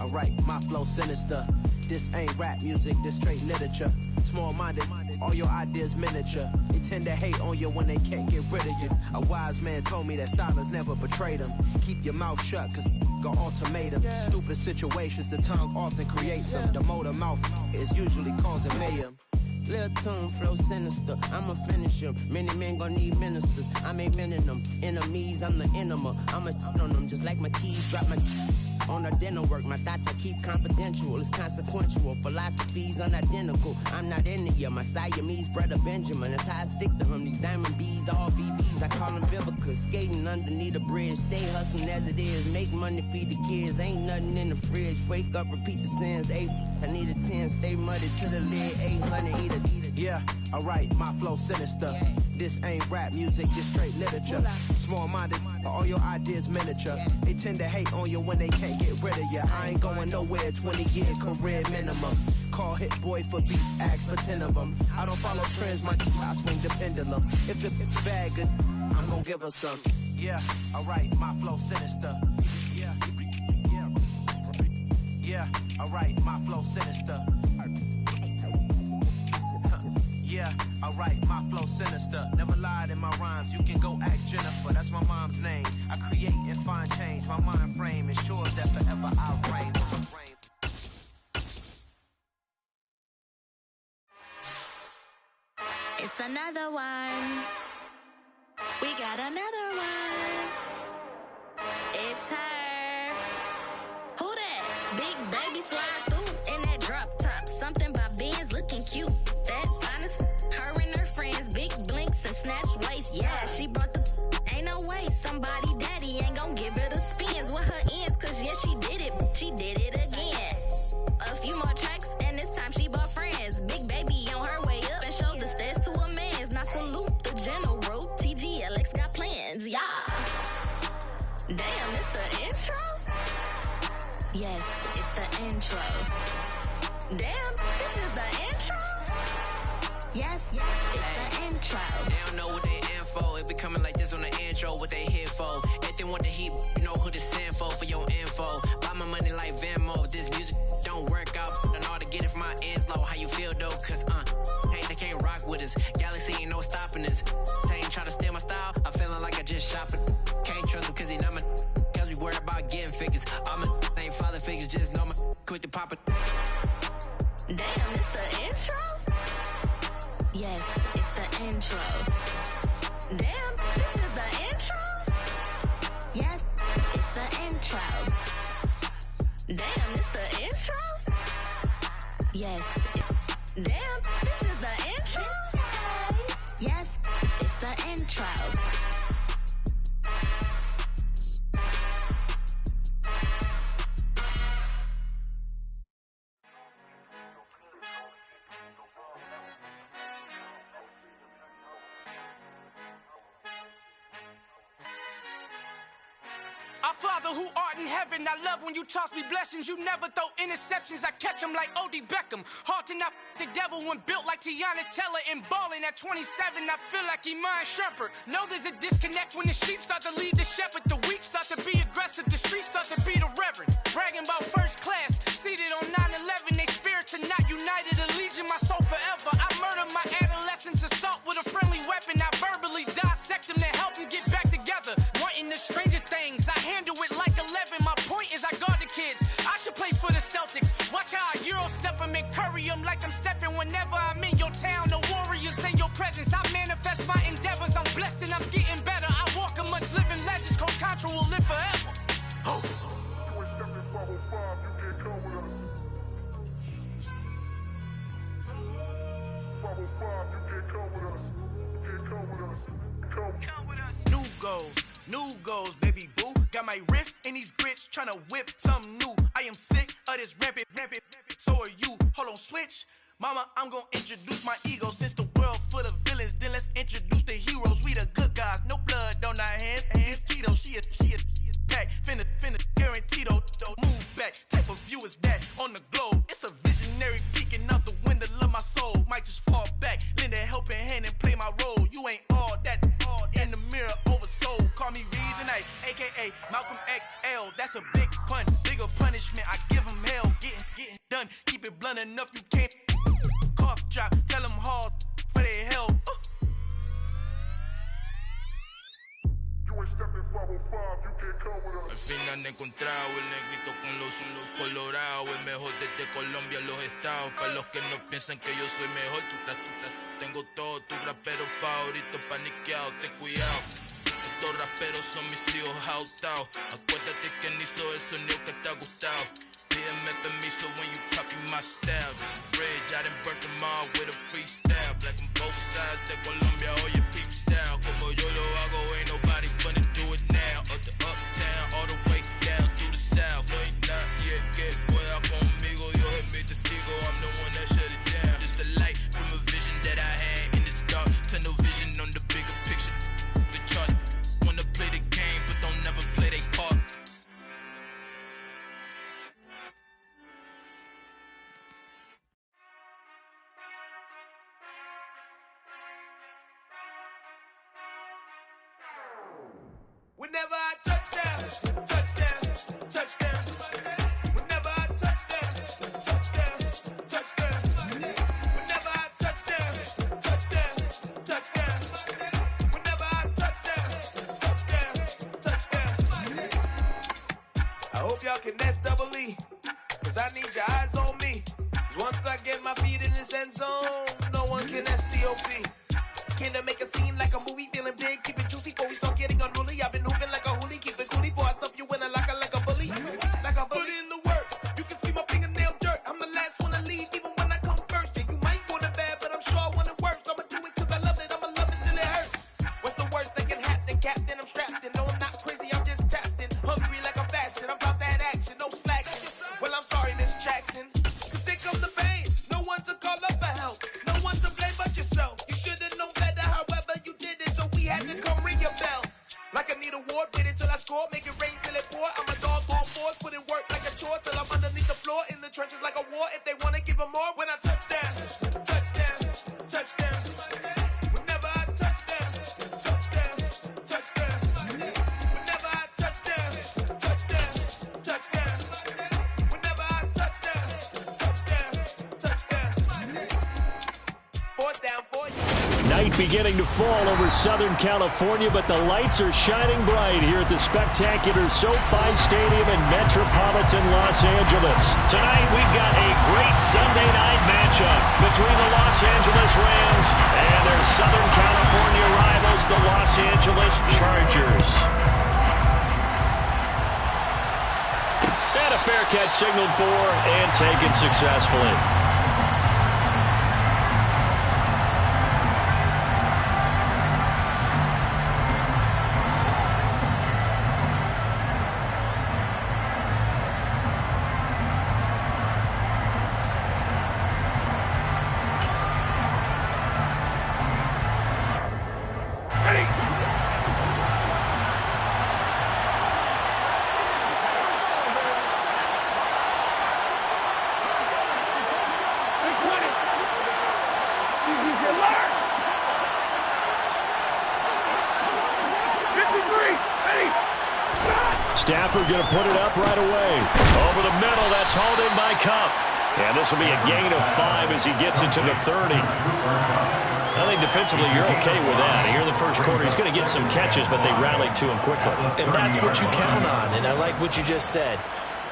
alright, my flow sinister. This ain't rap music, this straight literature. Small-minded, all your ideas miniature. They tend to hate on you when they can't get rid of you. A wise man told me that silence never betrayed him. Keep your mouth shut, cause got ultimatum. Stupid situations, the tongue often creates them. The motor mouth is usually causing mayhem. Lil' tune, flow sinister, I'ma finish him. Many men gon' need ministers, I make men in them. Enemies, I'm the enema, I'ma on them. Just like my keys, drop my on the dinner work. My thoughts I keep confidential, it's consequential. Philosophies unidentical, I'm not in it yet. My Siamese brother Benjamin, that's how I stick to him. These diamond bees, all BBs, I call them Vivica. Skating underneath a bridge, stay hustling as it is. Make money, feed the kids, ain't nothing in the fridge. Wake up, repeat the sins, I need a 10, stay muddy to the lid, 800, eat a. Yeah, alright, my flow sinister. This ain't rap music, this straight literature. Small-minded, all your ideas miniature. They tend to hate on you when they can't get rid of you. I ain't going nowhere, 20-year career minimum. Call Hit Boy for beats, ask for 10 of them. I don't follow trends, my I swing the pendulum. If it's bad, good, I'm gonna give her some. Yeah, alright, my flow sinister. Yeah, alright, my flow sinister. Yeah, alright, my flow sinister. Never lied in my rhymes, you can go ask Jennifer. That's my mom's name. I create and find change. My mind frame ensures that forever I reign. It's another one. We got another one. It's her. Who that? Big baby slide through in that drop top. Something by Benz looking cute. That's honest. Her and her friends, big blinks and snatch waist. Yeah, she brought the. Ain't no way somebody daddy ain't gon' give her the spins with her ends. Cause yeah, she did it. She did it again. A few more tracks and this time she bought friends. Big baby on her way up and showed the stairs to a man's. Now salute the general. TGLX got plans. Yeah. Damn, it's the intro? Yes, it's the intro. Damn, this is the intro? Yes, it's the intro. They don't know what they in for. If we coming like this on the intro, what they here for? If they want the heat, you know who to send for your info. Buy my money like Venmo. If this music don't work out, I know how to get it from my ends low. How you feel though? Cause hey, they can't rock with us. Galaxy ain't no stopping us. They ain't try to steal my style. I'm feeling like I just shop it. Can't trust them cause they not my. Cause we worried about getting figures. All my ain't father figures, just know my quick to pop it. Damn, it's the intro? Yes, it's the intro. Damn, this is the intro? Yes, it's the intro. Damn, it's the intro? Yes, damn, this is the intro? Yes, it's the intro. Our Father who art in heaven, I love when you toss me blessings. You never throw interceptions, I catch them like O.D. Beckham. Hard to not the devil when built like Tiana Teller and balling at 27, I feel like Iman Shumpert. Know there's a disconnect when the sheep start to lead the shepherd. The weak start to be aggressive, the streets start to be the reverend. Bragging about first class, seated on 9/11. They spirits are not united, allegiance my soul forever. I murder my adolescence, assault with a friendly weapon. I verbally dissect them to help them get back together. Wanting the stranger things, I handle it like 11. My point is I guard the kids. I should play for the Celtics. Watch how I Euro step them and curry them like I'm stepping. Whenever I'm in your town, the Warriors in your presence. I manifest my endeavors. I'm blessed and I'm getting better. I walk amongst living legends. Coach Contra will live forever. Oh. New goals, baby boo. Got my wrist in these grits, tryna whip something new. I am sick of this rampant. So are you. Hold on, switch. Mama, I'm gonna introduce my ego. Since the world full of villains, then let's introduce the heroes. We the good guys, no blood on our hands. It's Tito, she a pack. Finna guaranteed, move back. Type of view is that on the globe. It's a visionary peeking out the window of my soul. Might just fall back, lend a helping hand and play my role. You ain't all that in the mirror oversold. Call me Reason A, aka Malcolm XL. That's a big pun, bigger pun punishment, I give them hell. Getting done, keep it blunt enough, you can't cough drop. Tell them hard for their health. Al fin han encontrado el negrito con los colorados, el mejor desde Colombia, los estados. Para los que no piensan que yo soy mejor, tengo todo, tus raperos favoritos paniqueados, ten cuidado. Estos raperos son mis hijos jautados. Acuérdate que ni hizo el sonido que te ha gustado. Pídeme permiso when you copy my style. This bridge, I done burnt them all with a freestyle. Black on both sides de Colombia, oye peep style. Como yo lo hago, ain't nobody finna do it now. Up to uptown, all the way down through the south. No hay nadie que pueda conmigo. Dios es mi testigo, I'm the one that shut it down. Just a light from a vision that I had in the dark. Tunnel vision on the bigger picture. The charts wanna play the game, but don't never play their part. Whenever I touchdown, touchdown, touchdown. Whenever I touchdown, touchdown, touchdown. Whenever I touchdown, touchdown, touchdown. Whenever I touchdown, touchdown, touchdown. I hope y'all can nest double E, cause I need your eyes on me. 'Cause once I get my feet in this end zone, no one can STOP. Can I make a scene like a movie, feeling big, keep it juicy before we start getting unruly. I've been hooping like a hoolie, keep it coolie before I stuff you in a locker like a bully. Like a bully. Put in the work, you can see my fingernail dirt. I'm the last one to leave, even when I come first. Yeah, you might want it bad, but I'm sure I want it worse. I'ma do it cause I love it, I'ma love it till it hurts. What's the worst that can happen, Captain? I'm strapped in, no I'm not crazy, I'm just tapped in. Hungry like I'm fasting, I'm about that action, no slacking. Well, I'm sorry, Miss Jackson, cause here comes the pain. No one to call up for help, no one to blame but yourself. You should've known better, however you did it, so we had to come ring your bell. Like I need a ward, wait until I score, make it rain till it pour. I'm a dog on fours, put in work like a chore till I'm underneath the floor, in the trenches like a war. If they wanna give them more, when I touchdown, touchdown, touchdown. Whenever I touchdown, touchdown, touchdown. Whenever I touchdown, touchdown, touchdown. Whenever I touchdown, touchdown, touchdown. Fourth down for you. Night beginning to fall over Southern California, but the lights are shining bright here at the spectacular SoFi Stadium in metropolitan Los Angeles. Tonight we've got a great Sunday night matchup between the Los Angeles Rams and their Southern California rivals, the Los Angeles Chargers. And a fair catch signaled for and taken successfully. Stafford going to put it up right away. Over the middle, that's hauled in by Cup. And this will be a gain of 5 as he gets into the 30. I think defensively you're okay with that. Here in the first quarter, he's going to get some catches, but they rallied to him quickly. And that's what you count on, and I like what you just said.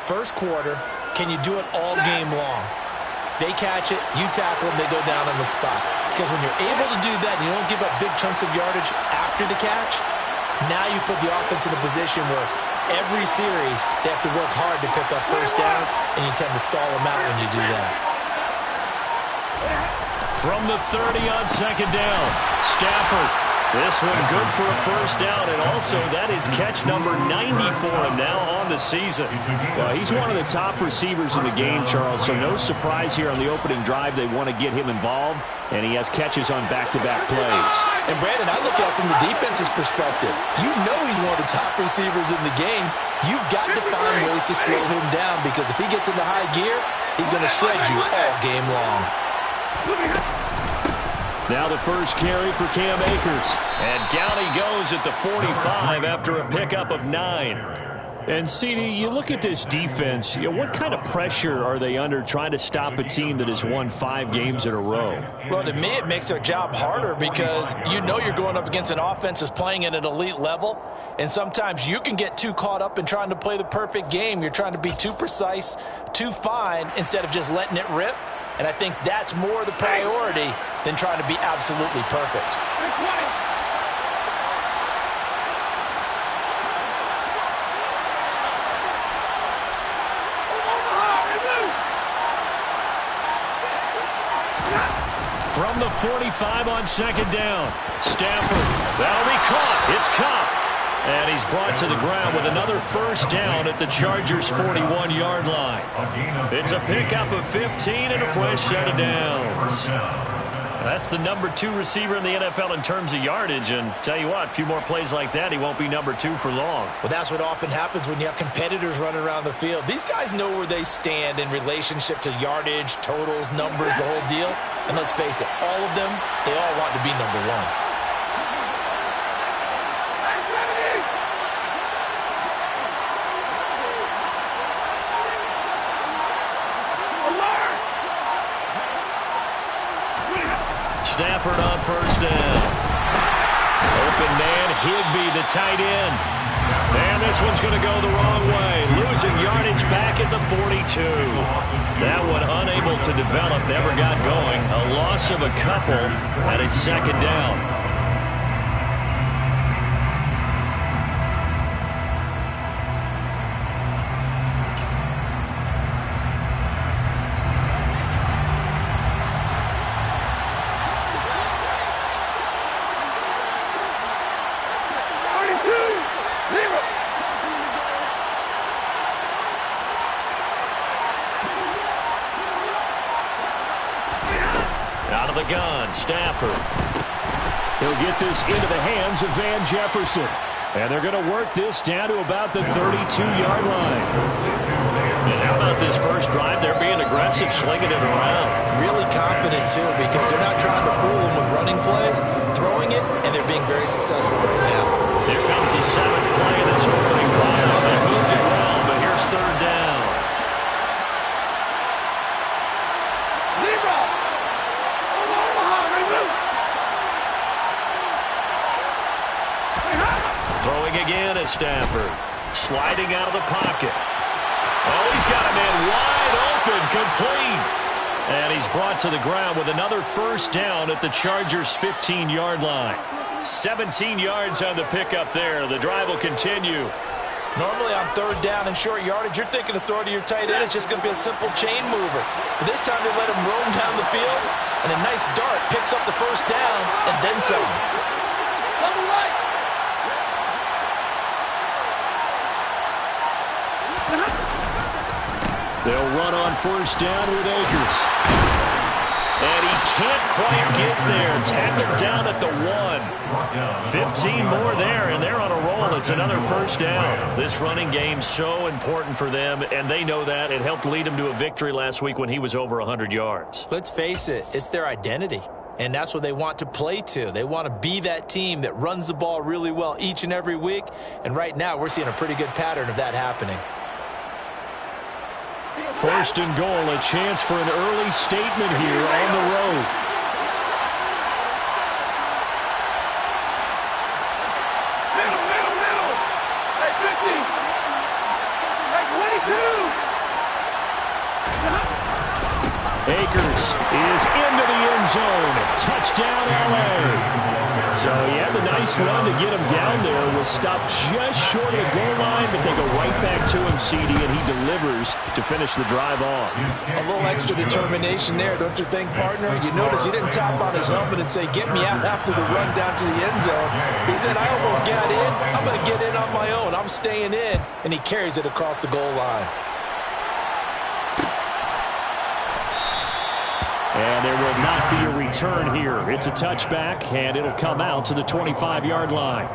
First quarter, can you do it all game long? They catch it, you tackle them, they go down on the spot. Because when you're able to do that and you don't give up big chunks of yardage after the catch, now you put the offense in a position where every series they have to work hard to pick up first downs, and you tend to stall them out when you do that. From the 30 on second down, Stafford. This one good for a first down, and also that is catch number 90 for him now on the season. Well, he's one of the top receivers in the game, Charles, so no surprise here on the opening drive. They want to get him involved, and he has catches on back-to-back plays. And, Brandon, I look at it from the defense's perspective. You know he's one of the top receivers in the game. You've got to find ways to slow him down, because if he gets into high gear, he's going to shred you all game long. Now the first carry for Cam Akers. And down he goes at the 45 after a pickup of 9. And, CD, you look at this defense, what kind of pressure are they under trying to stop a team that has won 5 games in a row? Well, to me, it makes their job harder because you know you're going up against an offense that's playing at an elite level, and sometimes you can get too caught up in trying to play the perfect game. You're trying to be too precise, too fine, instead of just letting it rip. And I think that's more the priority than trying to be absolutely perfect. From the 45 on second down. Stafford, that'll be caught. It's Cup. And he's brought to the ground with another first down at the Chargers' 41-yard line. It's a pickup of 15 and a fresh set of downs. That's the number 2 receiver in the NFL in terms of yardage. And tell you what, a few more plays like that, he won't be number 2 for long. Well, that's what often happens when you have competitors running around the field. These guys know where they stand in relationship to yardage, totals, numbers, the whole deal. And let's face it, all of them, they all want to be number 1. Stafford on first down. Open man, Higbee, the tight end. And this one's going to go the wrong way. Losing yardage back at the 42. That one unable to develop, never got going. A loss of a couple, and it's second down. Out of the gun, Stafford. He'll get this into the hands of Van Jefferson. And they're going to work this down to about the 32-yard line. And how about this first drive? They're being aggressive, slinging it around. Really confident, too, because they're not trying to fool them with running plays, throwing it, and they're being very successful right now. Here comes the 7th play of this opening drive. They moved it around, but here's third down. Throwing again is Stafford. Sliding out of the pocket. Oh, he's got a man wide open, complete. And he's brought to the ground with another first down at the Chargers' 15-yard line. 17 yards on the pickup there. The drive will continue. Normally on third down and short yardage, you're thinking to throw to your tight end. It's just going to be a simple chain mover. But this time they let him roam down the field, and a nice dart picks up the first down and then some. Double right. They'll run on first down with Akers. And he can't quite get there. Tackled down at the 1. 15 more there, and they're on a roll. It's another first down. This running game so important for them, and they know that. It helped lead them to a victory last week when he was over 100 yards. Let's face it, it's their identity. And that's what they want to play to. They want to be that team that runs the ball really well each and every week. And right now, we're seeing a pretty good pattern of that happening. First and goal, a chance for an early statement here on the road. Middle. Hey, 50. Hey, 22. Akers is into the end zone. Touchdown, LA. So he had the nice run to get him down there. Was stopped just short of the goal line, but they go right back to him, CD, and he delivers to finish the drive off. A little extra determination there, don't you think, partner? You notice he didn't tap on his helmet and say, get me out after the run down to the end zone. He said, I almost got in. I'm going to get in on my own. I'm staying in. And he carries it across the goal line. And there will not be a return here. It's a touchback, and it'll come out to the 25-yard line.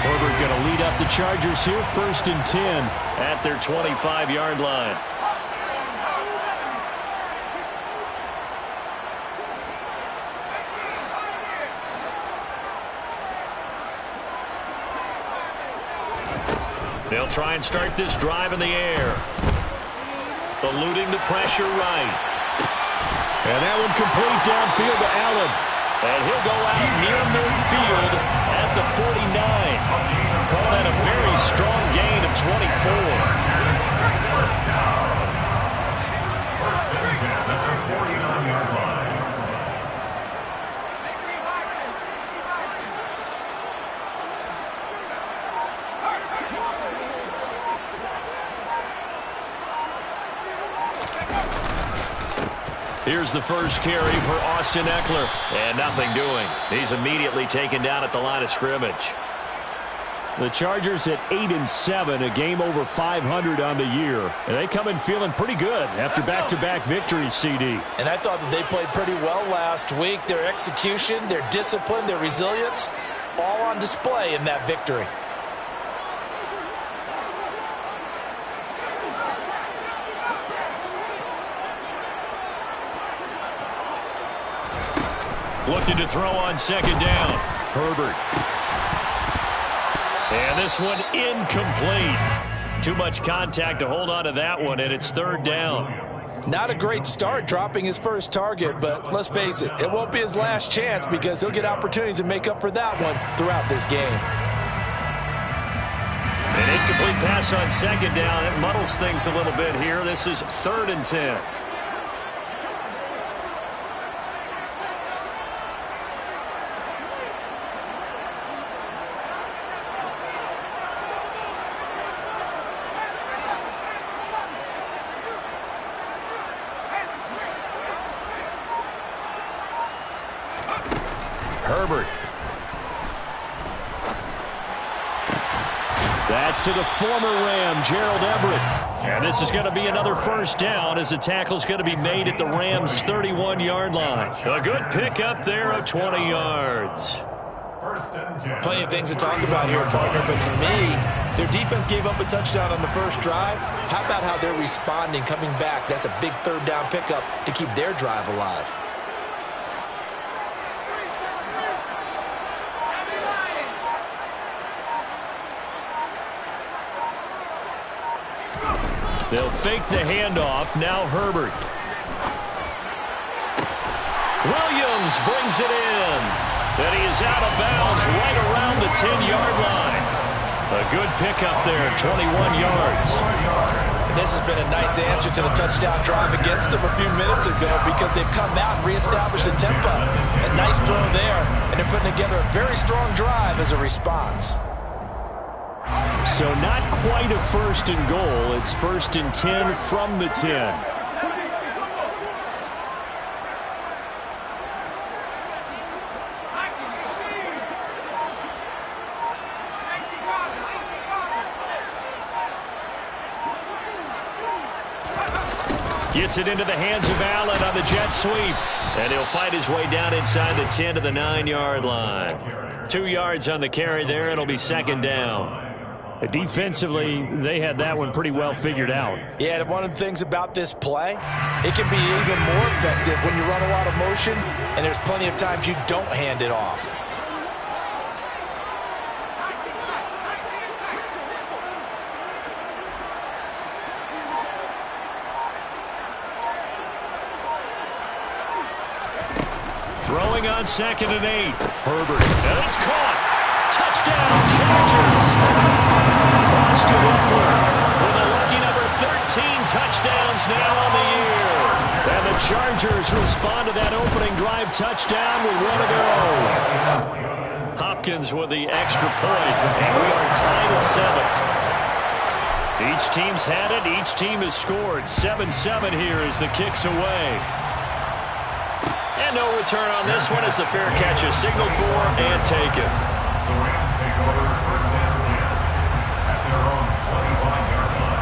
Herbert going to lead up the Chargers here, 1st and 10 at their 25-yard line. They'll try and start this drive in the air. Eluding the pressure right. And that one complete downfield to Allen. And he'll go out near midfield at the 49. Call that a very strong gain of 24. First down. First and 10 at their 49-yard line. Here's the first carry for Austin Eckler. And nothing doing. He's immediately taken down at the line of scrimmage. The Chargers at 8-7, a game over 500 on the year. And they come in feeling pretty good after back-to-back victories, CD. And I thought that they played pretty well last week. Their execution, their discipline, their resilience, all on display in that victory. Looking to throw on second down. Herbert. And this one incomplete. Too much contact to hold on to that one, and it's third down. Not a great start dropping his first target, but let's face it, it won't be his last chance because he'll get opportunities to make up for that one throughout this game. An incomplete pass on second down. It muddles things a little bit here. This is 3rd and 10. Herbert. That's to the former Ram, Gerald Everett. And this is going to be another first down as the tackle's going to be made at the Rams' 31-yard line. A good pickup there of 20 yards. Plenty of things to talk about here, partner, but to me, their defense gave up a touchdown on the first drive. How about how they're responding, coming back? That's a big third down pickup to keep their drive alive. They'll fake the handoff. Now Herbert. Williams brings it in. And he is out of bounds right around the 10-yard line. A good pickup there, 21 yards. This has been a nice answer to the touchdown drive against them a few minutes ago because they've come out and reestablished the tempo. A nice throw there, and they're putting together a very strong drive as a response. So not quite a 1st and goal. It's 1st and 10 from the 10. Gets it into the hands of Allen on the jet sweep. And he'll fight his way down inside the 10 to the 9-yard line. 2 yards on the carry there. It'll be second down. Defensively, they had that one pretty well figured out. Yeah, and one of the things about this play, it can be even more effective when you run a lot of motion, and there's plenty of times you don't hand it off. Throwing on 2nd and 8. Herbert. And it's caught. Touchdown, Chargers. Austin Eckler with a lucky number 13 touchdowns now on the year. And the Chargers respond to that opening drive touchdown with one of their own. Hopkins with the extra point. And we are tied at 7. Each team's had it. Each team has scored. 7-7 here as the kick's away. And no return on this one as the fair catch is signaled for and taken. The Rams take over 1st and 10 at their own 25-yard line.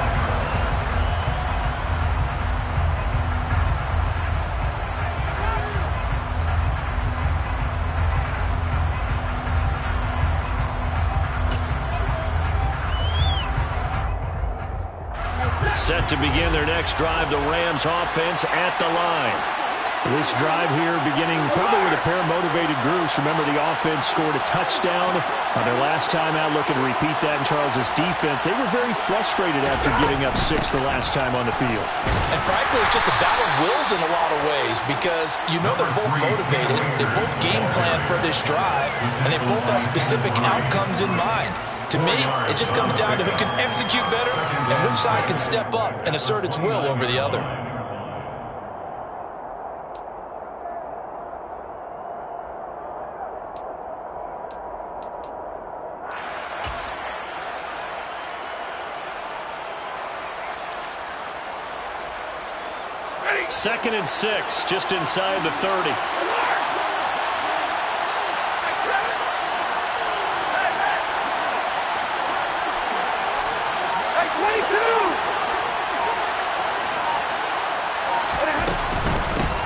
Set to begin their next drive, the Rams offense at the line. This drive here beginning probably with a pair of motivated groups. Remember, the offense scored a touchdown on their last time out, looking to repeat that in Charles's defense. They were very frustrated after giving up 6 the last time on the field. And frankly, it's just a battle of wills in a lot of ways because you know they're both motivated. They both game plan for this drive, and they both have specific outcomes in mind. To me, it just comes down to who can execute better and which side can step up and assert its will over the other. Second and 6, just inside the 30.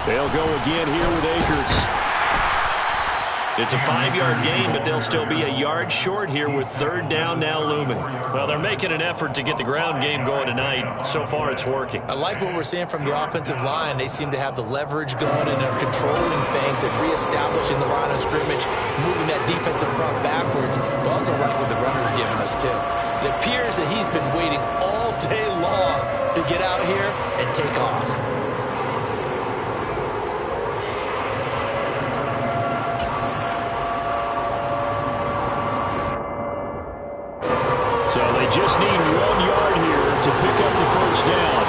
They'll go again here with Akers. It's a 5-yard gain, but they'll still be a yard short here with third down now looming. Well, they're making an effort to get the ground game going tonight. So far, it's working. I like what we're seeing from the offensive line. They seem to have the leverage going, and they're controlling things and reestablishing the line of scrimmage, moving that defensive front backwards, but also like what the runner's giving us, too. It appears that he's been waiting all day long to get out here and take off. So they just need 1 yard here to pick up the first down.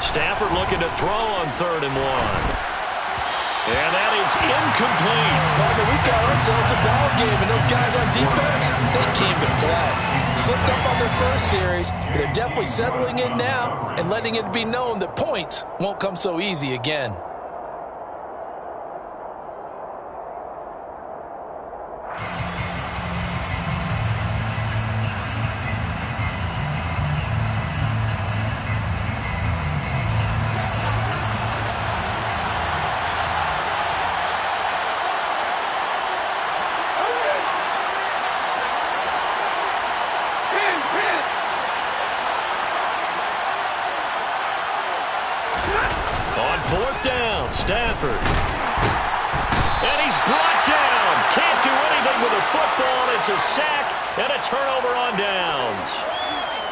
Stafford looking to throw on 3rd and 1. And that is incomplete. Parker, we've got ourselves a ball game, and those guys on defense, they came to play. Slipped up on their first series, but they're definitely settling in now and letting it be known that points won't come so easy again. Stafford. And he's brought down. Can't do anything with a football. It's a sack and a turnover on downs.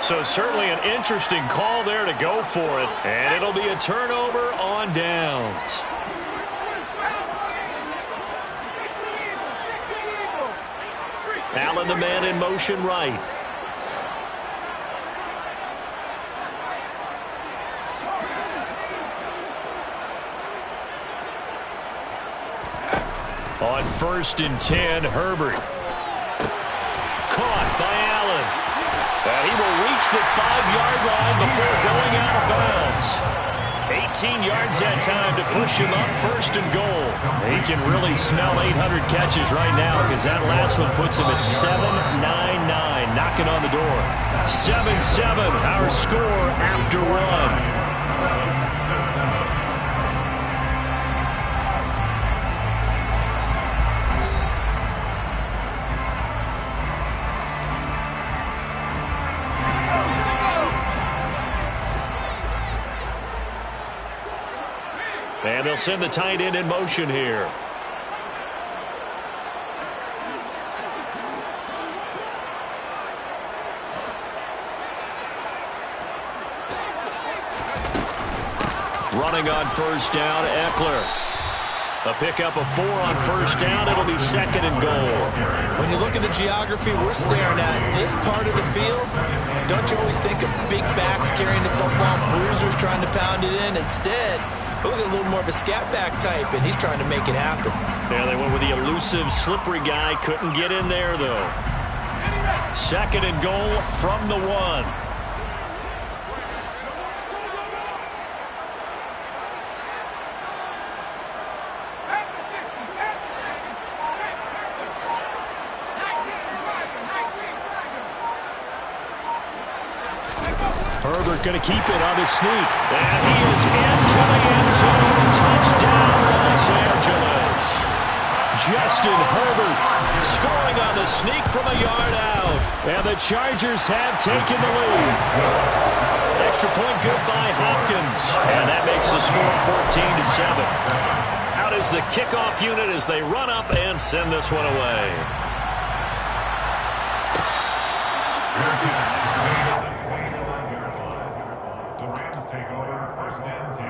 So certainly an interesting call there to go for it. And it'll be a turnover on downs. Allen, the man in motion right. On 1st and 10, Herbert. Caught by Allen. And he will reach the 5-yard line before going out of bounds. 18 yards that time to push him up 1st and goal. He can really smell 800 catches right now because that last one puts him at 7-9-9, knocking on the door. 7-7, our score after 1. And they'll send the tight end in motion here. Running on 1st down, Eckler. A pickup of 4 on 1st down. It'll be 2nd and goal. When you look at the geography we're staring at, this part of the field, don't you always think of big backs carrying the football, bruisers trying to pound it in? Instead, look at a little more of a scat back type, and he's trying to make it happen. Yeah, they went with the elusive, slippery guy. Couldn't get in there, though. 2nd and goal from the 1. Herbert going to keep it on his sneak. And he is into the end zone. Touchdown, Los Angeles. Justin Herbert scoring on the sneak from a yard out. And the Chargers have taken the lead. Extra point good by Hopkins. And that makes the score 14-7. Out is the kickoff unit as they run up and send this one away. The Rams take over first and 10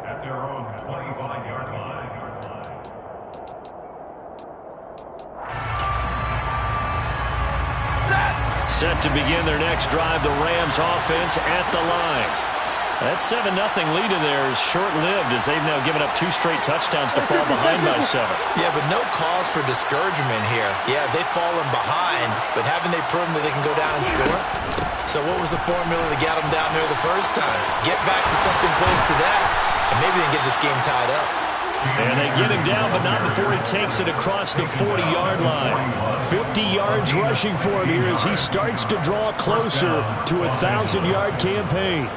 at their own 25-yard line. Set to begin their next drive, the Rams offense at the line. That 7-0 lead of theirs short-lived as they've now given up 2 straight touchdowns to fall behind by 7. Yeah, but no cause for discouragement here. Yeah, they've fallen behind, but haven't they proven that they can go down and score? So what was the formula to get them down there the first time? Get back to something close to that, and maybe they can get this game tied up. And they get him down, but not before he takes it across the 40-yard line. 50 yards rushing for him here as he starts to draw closer to a 1,000-yard campaign.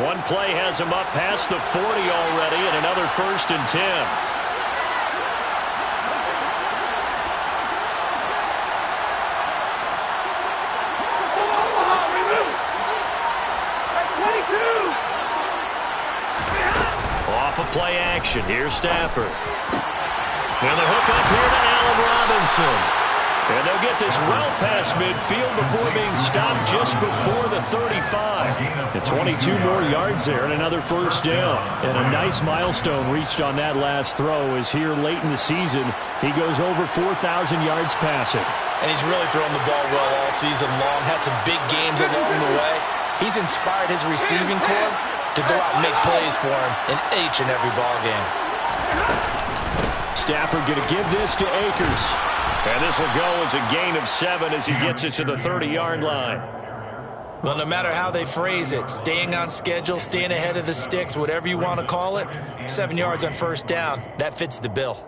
One play has him up past the 40 already, and another 1st and 10. Off of play action. Here's Stafford. And the hook up here to Allen Robinson. And they'll get this well past midfield before being stopped just before the 35. And 22 more yards there and another 1st down. And a nice milestone reached on that last throw as here late in the season, he goes over 4,000 yards passing. And he's really thrown the ball well all season long. Had some big games along the way. He's inspired his receiving corps to go out and make plays for him in each and every ball game. Stafford going to give this to Akers. And this will go as a gain of 7 as he gets it to the 30-yard line. Well, no matter how they phrase it, staying on schedule, staying ahead of the sticks, whatever you want to call it, 7 yards on 1st down, that fits the bill.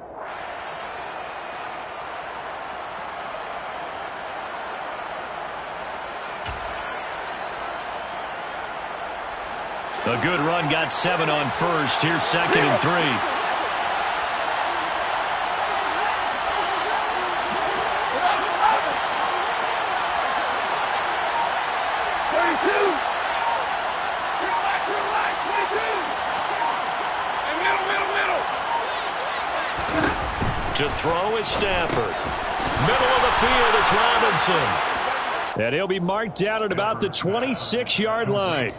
A good run got 7 on 1st. Here's 2nd and 3. To throw is Stafford. Middle of the field, it's Robinson. And he'll be marked down at about the 26-yard line.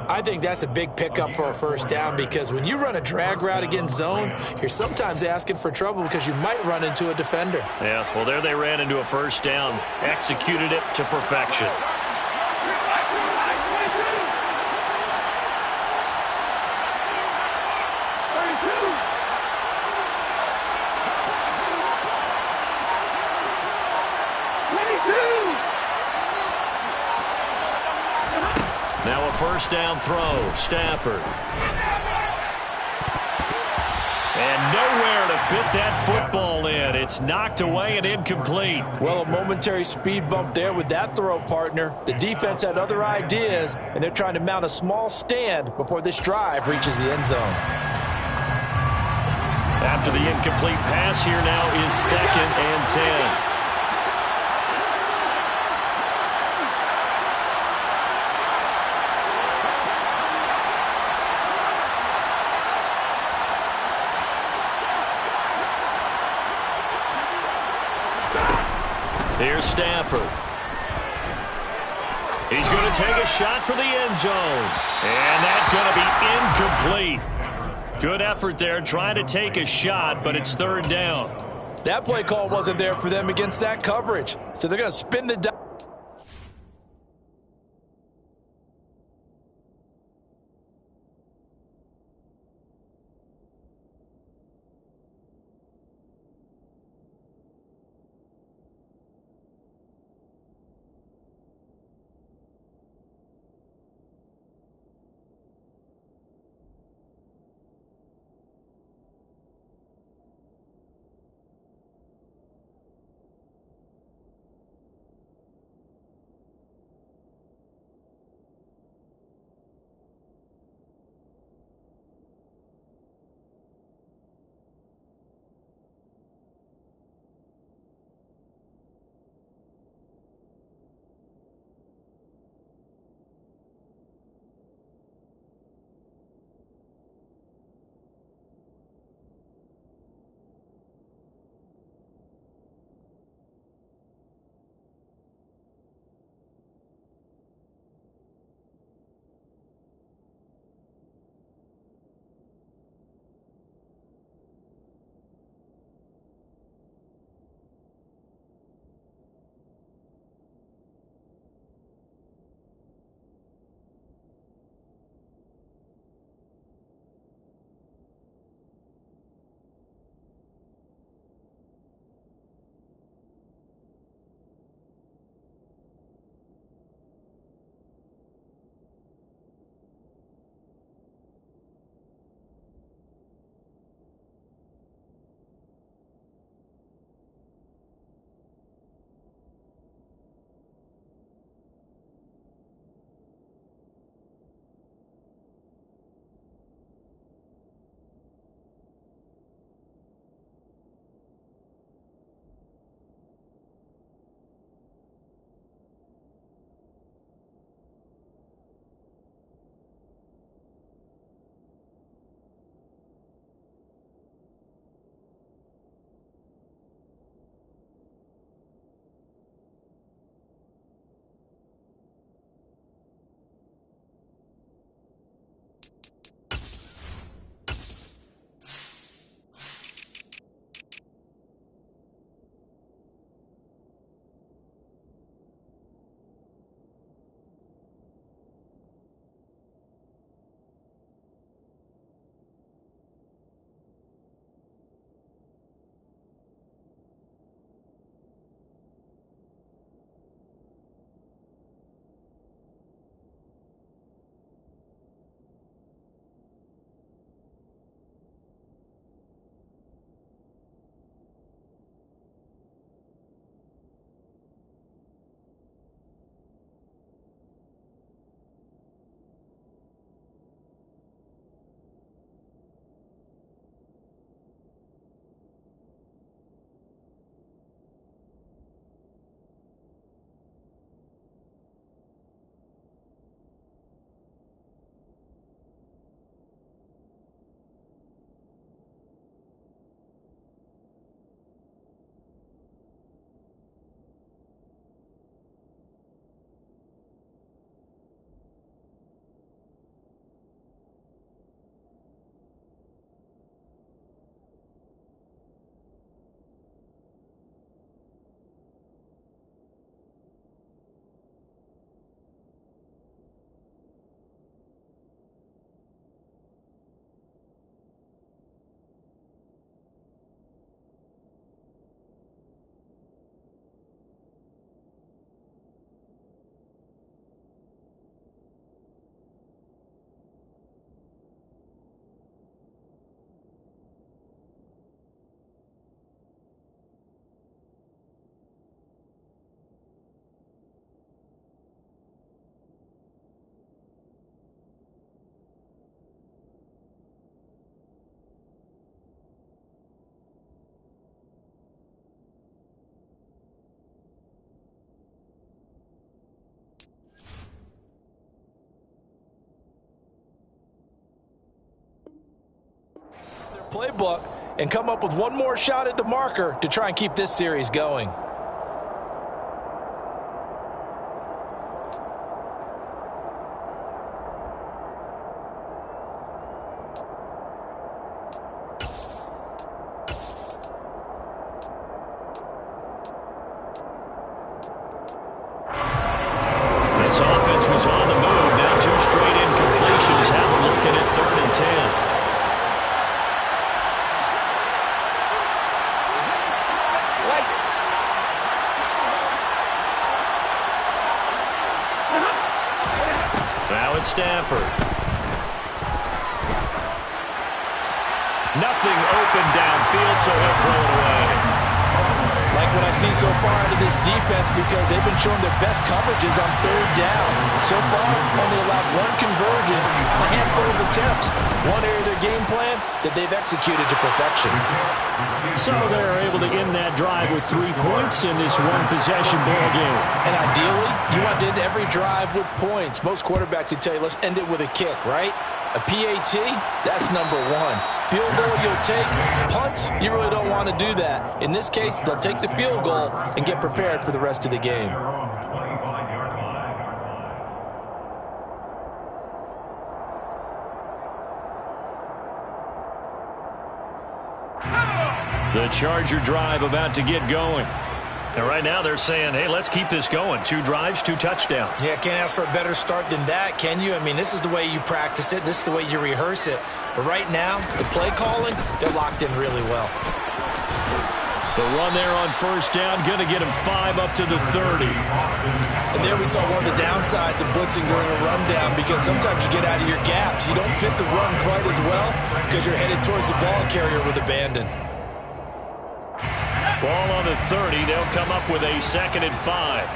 I think that's a big pickup for a 1st down because when you run a drag route against zone, you're sometimes asking for trouble because you might run into a defender. Yeah, well, there they ran into a 1st down. Executed it to perfection. Now a 1st down throw, Stafford. And nowhere to fit that football in. It's knocked away and incomplete. Well, a momentary speed bump there with that throw, partner. The defense had other ideas, and they're trying to mount a small stand before this drive reaches the end zone. After the incomplete pass, here now is 2nd and 10. Here's Stafford. He's going to take a shot for the end zone. And that's going to be incomplete. Good effort there trying to take a shot, but it's 3rd down. That play call wasn't there for them against that coverage. So they're going to spin the dial. playbook and come up with one more shot at the marker to try and keep this series going. This offense was on the move. Now 2 straight incompletions. Have them looking at 3rd and 10. Now it's Stafford. Nothing open downfield, so he'll throw it away. Like what I see so far out of this defense, because they've been showing their best coverages on 3rd down. So far, only allowed 1 conversion, a handful of attempts. One area of their game plan that they've executed to perfection. So they're able to end that drive with 3 points in this one-possession ball game. And ideally, you want to end every drive with points. Most quarterbacks would tell you, let's end it with a kick, right? A PAT, that's number 1. Field goal you'll take. Punts, you really don't want to do that. In this case, they'll take the field goal and get prepared for the rest of the game. The Charger drive about to get going. And right now they're saying, hey, let's keep this going. 2 drives, 2 touchdowns. Yeah, can't ask for a better start than that, can you? I mean, this is the way you practice it. This is the way you rehearse it. But right now, the play calling, they're locked in really well. The run there on 1st down, going to get him 5 up to the 30. And there we saw one of the downsides of blitzing during a rundown, because sometimes you get out of your gaps. You don't fit the run quite as well because you're headed towards the ball carrier with abandon. Ball on the 30. They'll come up with a 2nd and 5.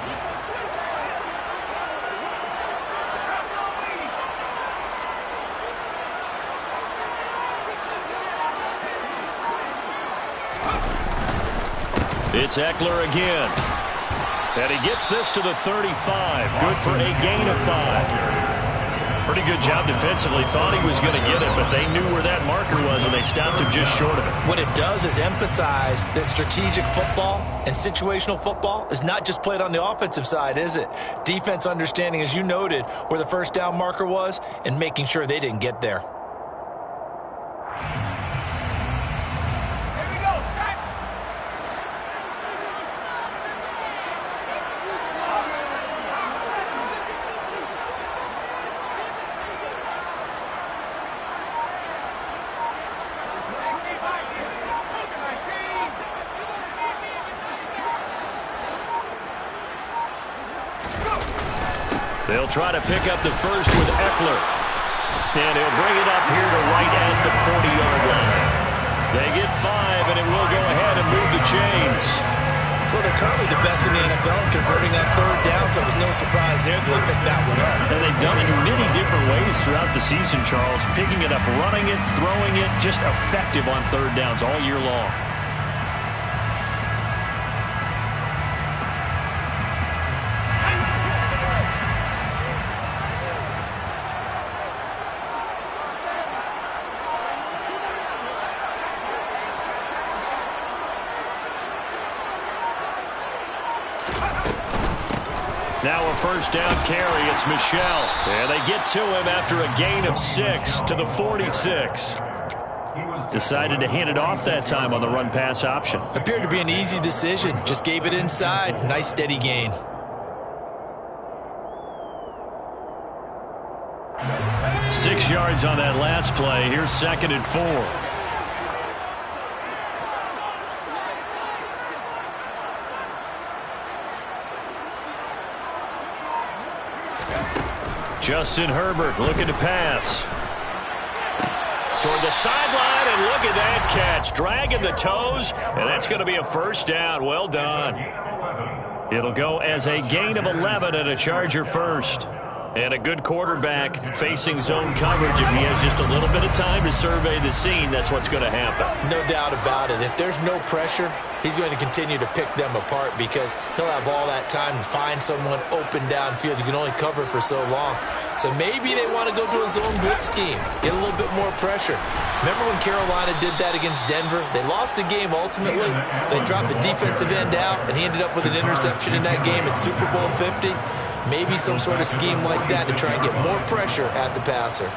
It's Eckler again. And he gets this to the 35. Good for a gain of 5. Pretty good job defensively. Thought he was going to get it, but they knew where that marker was, and they stopped him just short of it. What it does is emphasize that strategic football and situational football is not just played on the offensive side, is it? Defense understanding, as you noted, where the 1st down marker was and making sure they didn't get there. They'll try to pick up the first with Eckler. And he'll bring it up here to right at the 40-yard line. They get 5, and it will go ahead and move the chains. Well, they're currently the best in the NFL in converting that 3rd down, so it was no surprise there that they picked that one up. And they've done it in many different ways throughout the season, Charles. Picking it up, running it, throwing it, just effective on 3rd downs all year long. Now a 1st down carry. It's Michel. And they get to him after a gain of 6 to the 46. Decided to hand it off that time on the run-pass option. Appeared to be an easy decision. Just gave it inside. Nice steady gain. Six yards on that last play. Here's 2nd and 4. Justin Herbert looking to pass. Toward the sideline, and look at that catch. Dragging the toes, and that's going to be a 1st down. Well done. It'll go as a gain of 11 and a Charger first. And a good quarterback facing zone coverage. If he has just a little bit of time to survey the scene, that's what's going to happen. No doubt about it. If there's no pressure, he's going to continue to pick them apart because he'll have all that time to find someone open downfield. You can only cover for so long. So maybe they want to go to a zone blitz scheme, get a little bit more pressure. Remember when Carolina did that against Denver? They lost the game ultimately. They dropped the defensive end out, and he ended up with an interception in that game in Super Bowl 50. Maybe some sort of scheme like that to try and get more pressure at the passer.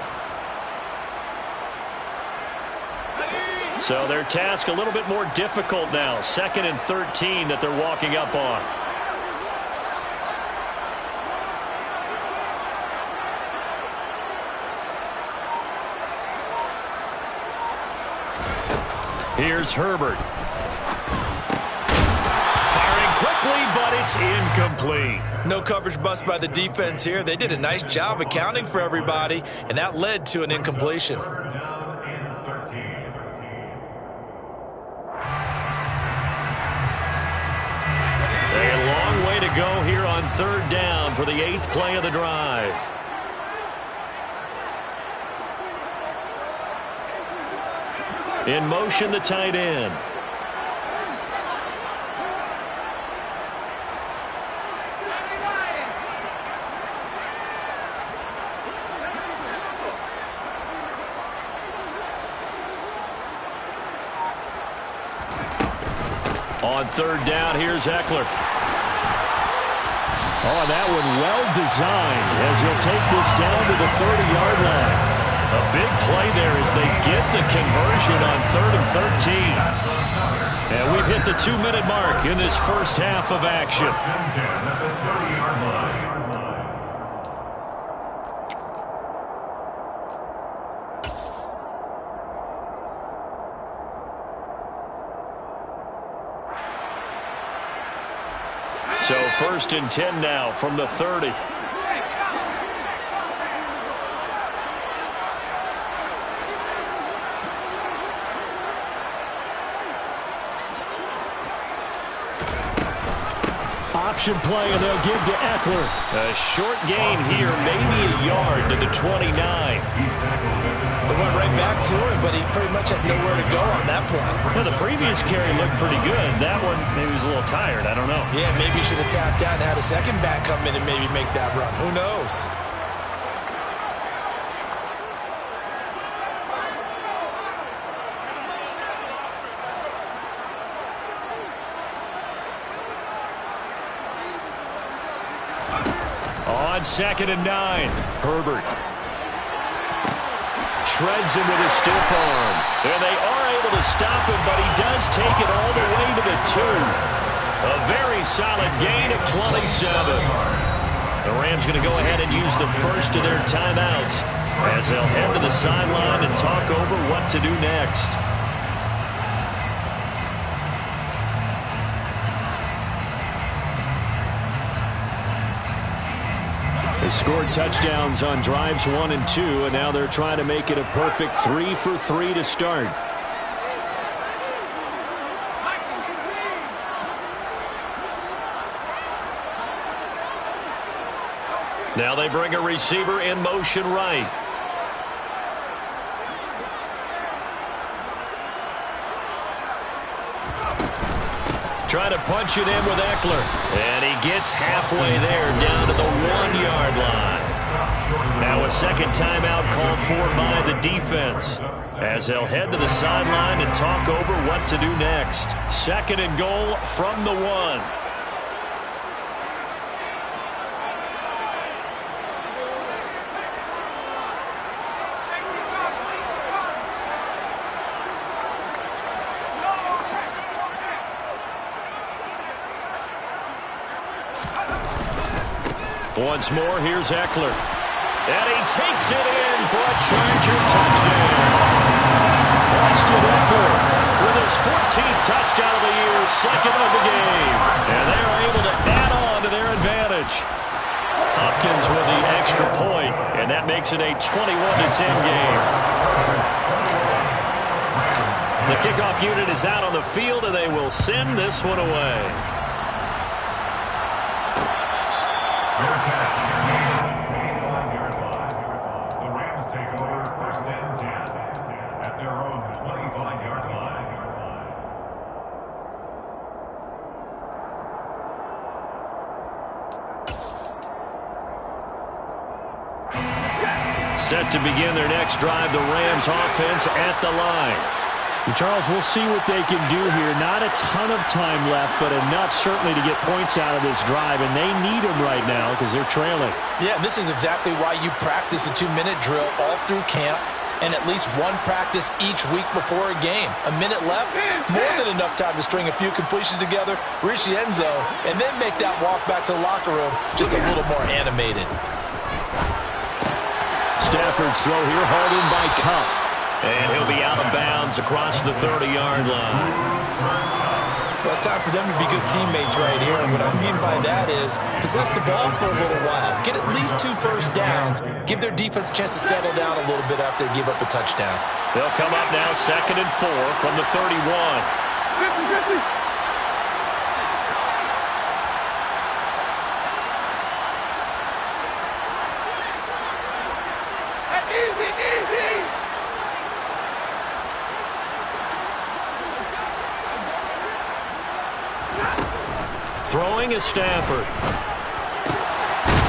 So their task a little bit more difficult now. 2nd and 13 that they're walking up on. Here's Herbert. Firing quickly, but it's incomplete. No coverage bust by the defense here. They did a nice job accounting for everybody, and that led to an incompletion. A long way to go here on 3rd down for the 8th play of the drive. In motion, the tight end. On 3rd down, here's Eckler. Oh, that one well designed as he'll take this down to the 30-yard line. A big play there as they get the conversion on 3rd and 13. And we've hit the 2-minute mark in this first half of action. So 1st and 10 now from the 30. Option play, and they'll give to Eckler. A short gain here, maybe a yard to the 29. They went right back to him, but he pretty much had nowhere to go on that play. Well, the previous carry looked pretty good. That one, maybe he was a little tired. I don't know. Yeah, maybe he should have tapped out and had a second back come in and maybe make that run. Who knows? On 2nd and 9, Herbert shreds him with his stiff arm. And they are able to stop him, but he does take it all the way to the 2. A very solid gain of 27. The Rams going to go ahead and use the first of their timeouts as they'll head to the sideline and talk over what to do next. They scored touchdowns on drives 1 and 2, and now they're trying to make it a perfect 3 for 3 to start. Now they bring a receiver in motion right. Trying to punch it in with Eckler. And he gets halfway there down to the 1-yard line. Now a second timeout called for by the defense as they'll head to the sideline and talk over what to do next. 2nd and goal from the 1. Once more, here's Eckler. And he takes it in for a Charger touchdown. Austin Eckler with his 14th touchdown of the year, 2nd of the game. And they are able to add on to their advantage. Hopkins with the extra point, and that makes it a 21-10 game. The kickoff unit is out on the field, and they will send this one away. Set to begin their next drive, the Rams offense at the line. And Charles, we'll see what they can do here. Not a ton of time left, but enough certainly to get points out of this drive, and they need them right now because they're trailing. Yeah, this is exactly why you practice a 2-minute drill all through camp and at least one practice each week before a game. A minute left, more than enough time to string a few completions together, reach the end zone, and then make that walk back to the locker room just a little more animated. Stafford's throw here, hauled in by Cup. And he'll be out of bounds across the 30-yard line. Well, it's time for them to be good teammates right here. And what I mean by that is possess the ball for a little while. Get at least 2 first downs. Give their defense a chance to settle down a little bit after they give up a touchdown. They'll come up now 2nd and 4 from the 31. Throwing is Stafford.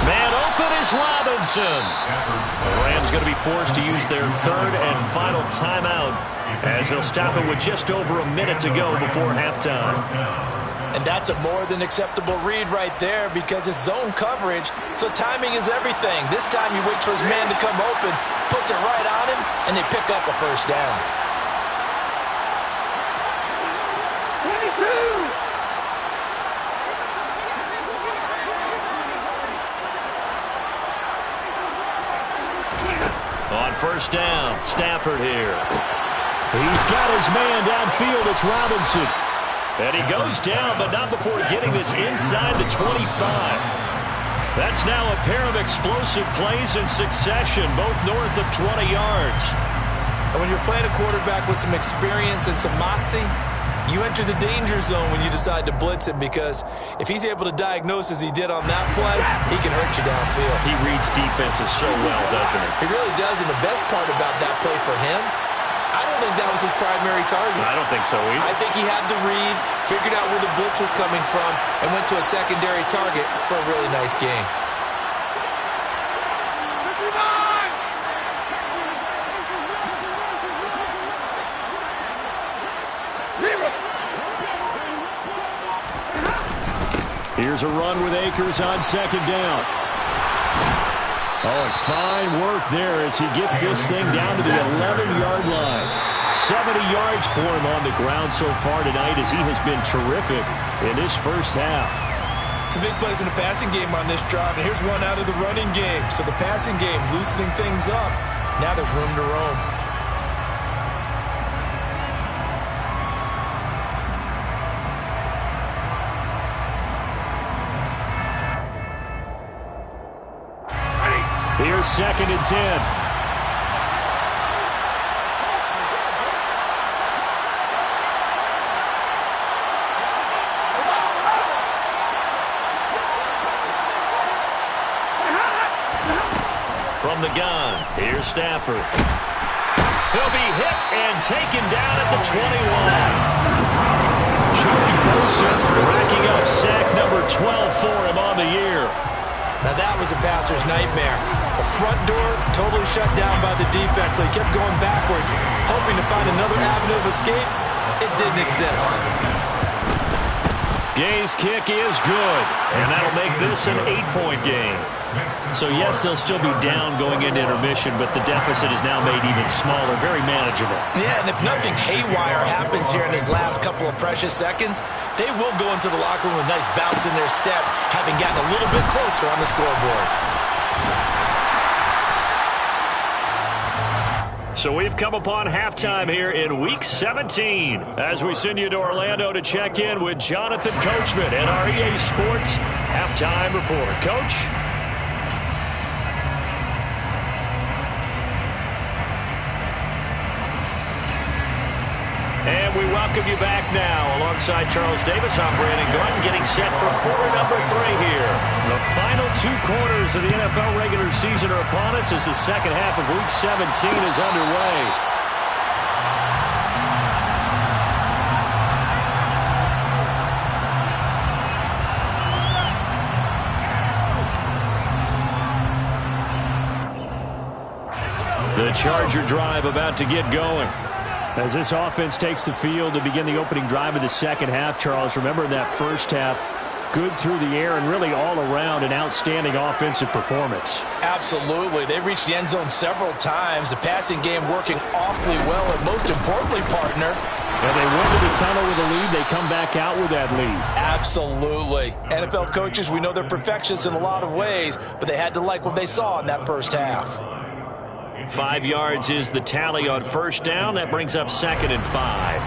Man open is Robinson. The Rams going to be forced to use their 3rd and final timeout as they'll stop it with just over a minute to go before halftime. And that's a more than acceptable read right there because it's zone coverage, so timing is everything. This time he waits for his man to come open, puts it right on him, and they pick up a first down. 22! On first down, Stafford here. He's got his man downfield. It's Robinson. And he goes down, but not before getting this inside the 25. That's now a pair of explosive plays in succession, both north of 20 yards. And when you're playing a quarterback with some experience and some moxie, you enter the danger zone when you decide to blitz him because if he's able to diagnose as he did on that play, he can hurt you downfield. He reads defenses so well, doesn't he? He really does, and the best part about that play for him, I don't think that was his primary target. I don't think so either. I think he had the read, figured out where the blitz was coming from, and went to a secondary target for a really nice game. Here's a run with Akers on 2nd down. Oh, and fine work there as he gets this thing down to the 11-yard line. 70 yards for him on the ground so far tonight as he has been terrific in this first half. Some big plays in the passing game on this drive, and here's one out of the running game. So the passing game loosening things up. Now there's room to roam. Here's 2nd and 10. From the gun, here's Stafford. He'll be hit and taken down at the 21. Joey Bosa racking up sack number 12 for him on the year. Now that was a passer's nightmare. The front door totally shut down by the defense, so he kept going backwards, hoping to find another avenue of escape. It didn't exist. Gay's kick is good, and that'll make this an 8-point game. So, yes, they'll still be down going into intermission, but the deficit is now made even smaller, very manageable. Yeah, and if nothing haywire happens here in his last couple of precious seconds, they will go into the locker room with nice bounce in their step, having gotten a little bit closer on the scoreboard. So we've come upon halftime here in Week 17 as we send you to Orlando to check in with Jonathan Coachman and our EA Sports Halftime Report. Coach? And we welcome you back now. Alongside Charles Davis, I'm Brandon Gordon, getting set for quarter number 3 here. The final 2 quarters of the NFL regular season are upon us as the second half of Week 17 is underway. Charger drive about to get going. As this offense takes the field to begin the opening drive of the second half, Charles, remember in that first half, good through the air and really all around an outstanding offensive performance. Absolutely. They reached the end zone several times. The passing game working awfully well, and most importantly, partner, and they went to the tunnel with a lead. They come back out with that lead. Absolutely. NFL coaches, we know they're perfectionists in a lot of ways, but they had to like what they saw in that first half. 5 yards is the tally on first down. That brings up 2nd and 5.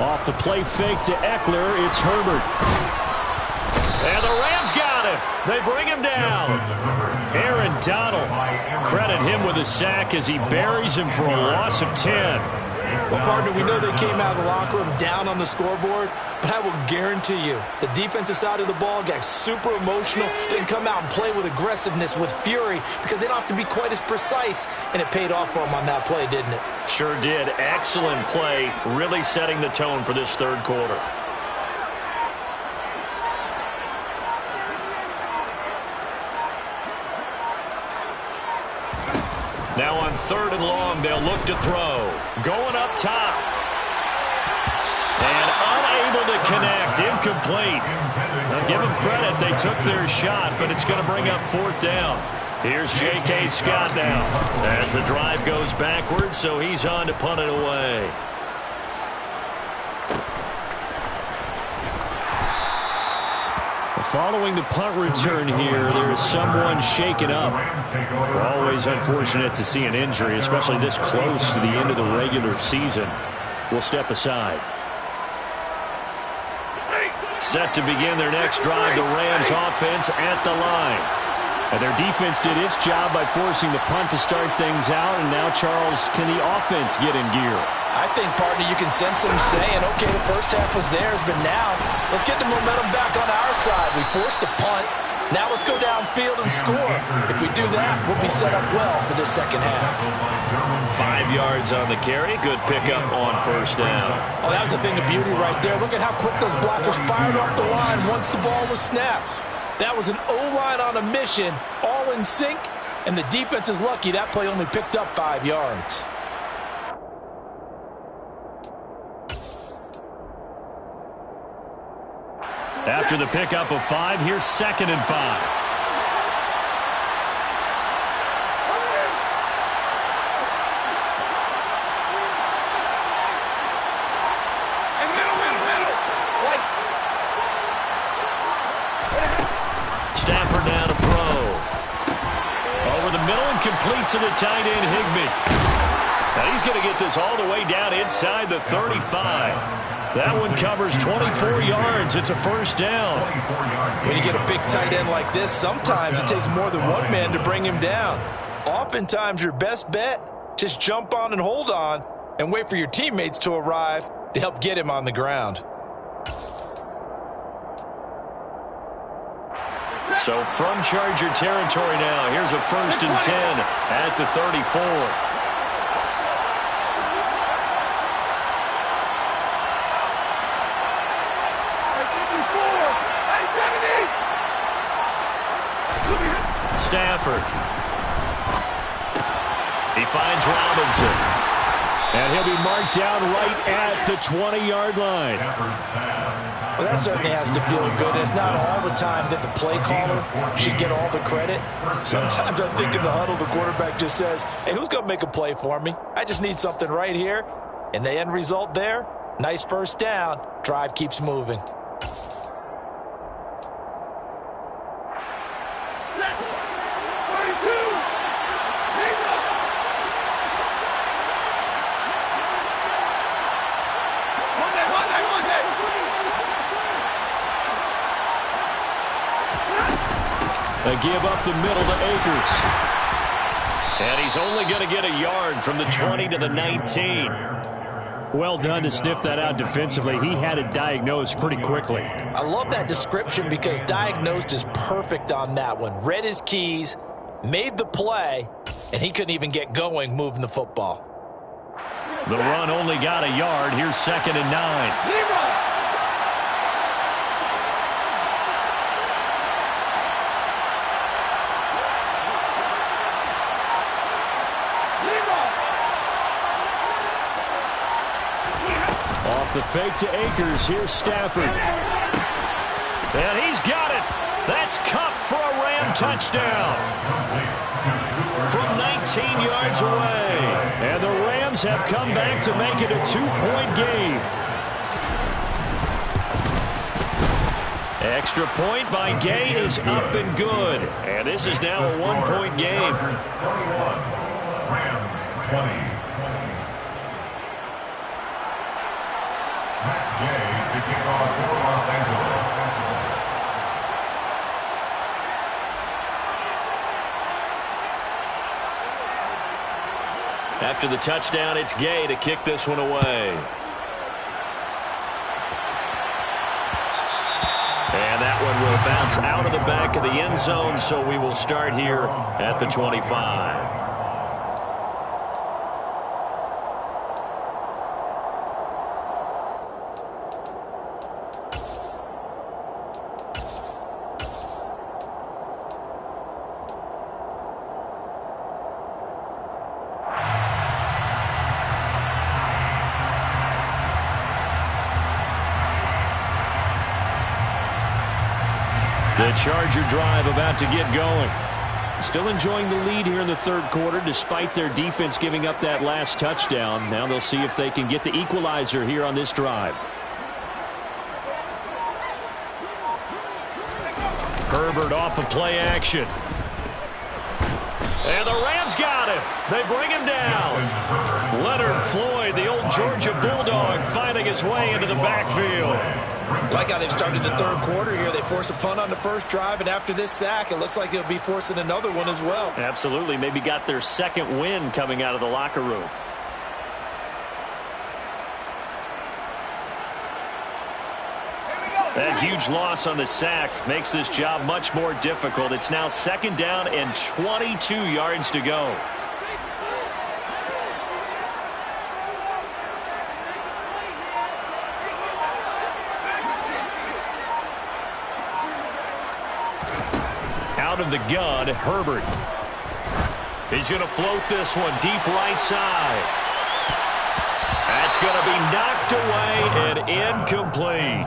Off the play fake to Eckler, it's Herbert. And the Rams got him. They bring him down. Aaron Donald, credit him with a sack as he buries him for a loss of 10. Well, partner, we know they came out of the locker room down on the scoreboard, but I will guarantee you the defensive side of the ball got super emotional. They can come out and play with aggressiveness, with fury, because they don't have to be quite as precise, and it paid off for them on that play, didn't it? Sure did. Excellent play, really setting the tone for this third quarter. Now on 3rd and long, they'll look to throw. Going up top. And unable to connect. Incomplete. Now give them credit. They took their shot, but it's going to bring up 4th down. Here's J.K. Scott now as the drive goes backwards, so he's on to punt it away. Following the punt return here, there is someone shaken up. Always unfortunate to see an injury, especially this close to the end of the regular season. We'll step aside. Set to begin their next drive, the Rams offense at the line. And their defense did its job by forcing the punt to start things out, and now, Charles, can the offense get in gear? I think, partner, you can sense them saying, okay, the first half was theirs, but now let's get the momentum back on our side. We forced a punt. Now let's go downfield and score. If we do that, we'll be set up well for this second half. 5 yards on the carry. Good pickup on first down. Oh, that was a thing of beauty right there. Look at how quick those blockers fired off the line once the ball was snapped. That was an O-line on a mission, all in sync, and the defense is lucky that play only picked up 5 yards. After the pickup of 5, here's 2nd and 5. Stafford now to throw. Over the middle and complete to the tight end, Higbee. Now he's going to get this all the way down inside the 35. That one covers 24 yards. It's a first down. When you get a big tight end like this, sometimes it takes more than one man to bring him down. Oftentimes, your best bet, just jump on and hold on and wait for your teammates to arrive to help get him on the ground. So from Charger territory now, here's a 1st and 10 at the 34. Stafford. He finds Robinson. And he'll be marked down right at the 20-yard line. Well, that certainly has to feel good. It's not all the time that the play caller should get all the credit. Sometimes I think in the huddle, the quarterback just says, hey, who's going to make a play for me? I just need something right here. And the end result there, nice first down. Drive keeps moving. A give up the middle to Akers. And he's only going to get a yard from the 20 to the 19. Well done to sniff that out defensively. He had it diagnosed pretty quickly. I love that description because diagnosed is perfect on that one. Read his keys, made the play, and he couldn't even get going moving the football. The run only got a yard. Here's 2nd and 9. Off the fake to Akers. Here's Stafford. And he's got it. That's Cup for a Ram touchdown. From 19 yards away. And the Rams have come back to make it a 2-point game. Extra point by Gay is up and good. And this is now a 1-point game. Rams 20. To kick off for Los Angeles. After the touchdown, it's Gay to kick this one away. And that one will bounce out of the back of the end zone, so we will start here at the 25. The Charger drive about to get going. Still enjoying the lead here in the third quarter despite their defense giving up that last touchdown. Now they'll see if they can get the equalizer here on this drive. Herbert off of play action. And the Rams got him. They bring him down. Leonard Floyd, the old Georgia Bulldog, finding his way into the backfield. Like how they've started the third quarter here. They force a punt on the first drive, and after this sack, it looks like they'll be forcing another one as well. Absolutely. Maybe got their second win coming out of the locker room. That huge loss on the sack makes this job much more difficult. It's now 2nd down and 22 yards to go. Out of the gun, Herbert. He's going to float this one deep right side. That's going to be knocked away and incomplete.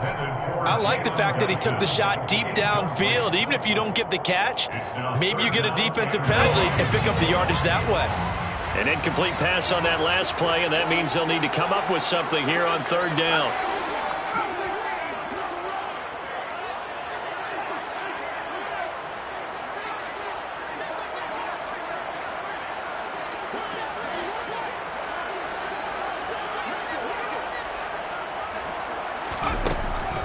I like the fact that he took the shot deep downfield. Even if you don't get the catch, maybe you get a defensive penalty and pick up the yardage that way. An incomplete pass on that last play, and that means they'll need to come up with something here on 3rd down.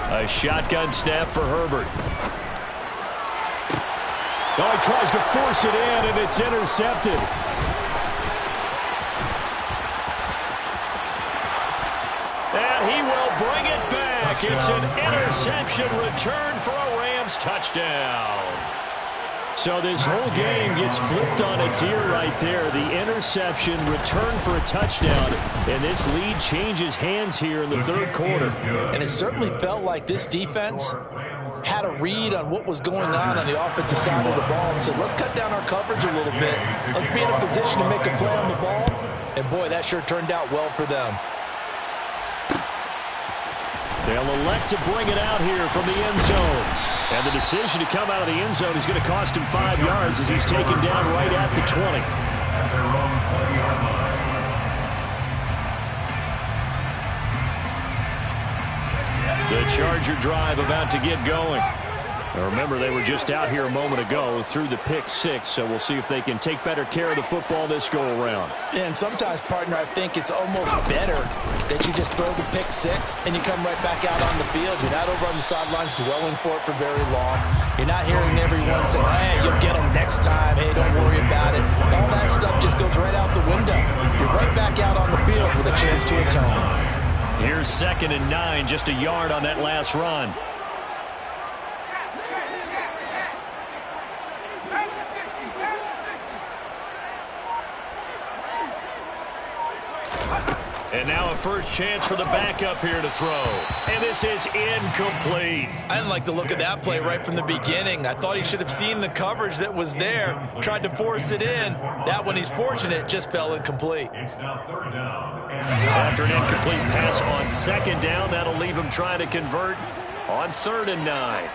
A shotgun snap for Herbert. Oh, he tries to force it in, and it's intercepted. And he will bring it back. It's an interception return for a Rams touchdown. So this whole game gets flipped on its ear right there. The interception, return for a touchdown, and this lead changes hands here in the third quarter. And it certainly felt like this defense had a read on what was going on the offensive side of the ball and said, let's cut down our coverage a little bit. Let's be in a position to make a play on the ball. And, boy, that sure turned out well for them. They'll elect to bring it out here from the end zone. And the decision to come out of the end zone is going to cost him 5 yards as he's taken down right at the 20. At their own 20-yard line. The Charger drive about to get going. Remember, they were just out here a moment ago through the pick six, so we'll see if they can take better care of the football this go-around. And sometimes, partner, I think it's almost better that you just throw the pick six and you come right back out on the field. You're not over on the sidelines dwelling for it for very long. You're not hearing everyone say, hey, you'll get them next time. Hey, don't worry about it. All that stuff just goes right out the window. You're right back out on the field with a chance to atone. Here's 2nd and 9, just a yard on that last run. And now a first chance for the backup here to throw. And this is incomplete. I didn't like the look of that play right from the beginning. I thought he should have seen the coverage that was there, tried to force it in. That one, he's fortunate, just fell incomplete. After an incomplete pass on 2nd down, that'll leave him trying to convert on 3rd and 9.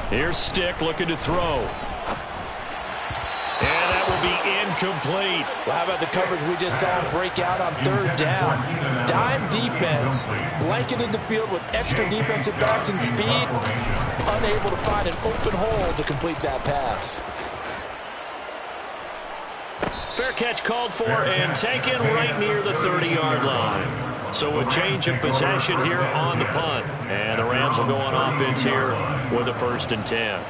Here's Stick looking to throw. And that will be incomplete. Well, how about the coverage we just saw him break out on 3rd down? Dime defense, blanketed the field with extra defensive backs and speed, unable to find an open hole to complete that pass. Fair catch called for and taken right near the 30-yard line. So a change of possession here on the punt. And the Rams will go on offense here with a 1st and 10.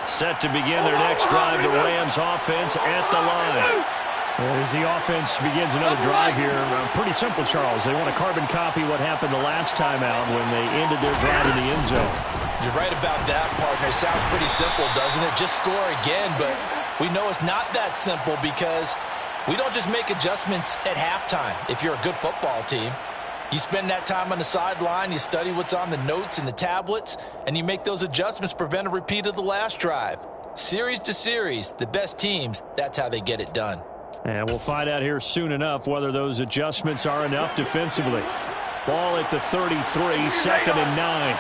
Set to begin their next drive, the Rams offense at the line. As the offense begins another drive here, pretty simple, Charles. They want to carbon copy what happened the last time out when they ended their drive in the end zone. You're right about that, partner. It sounds pretty simple, doesn't it? Just score again, but we know it's not that simple because we don't just make adjustments at halftime if you're a good football team. You spend that time on the sideline, you study what's on the notes and the tablets, and you make those adjustments to prevent a repeat of the last drive. Series to series, the best teams, that's how they get it done. And we'll find out here soon enough whether those adjustments are enough defensively. Ball at the 33, 2nd and 9.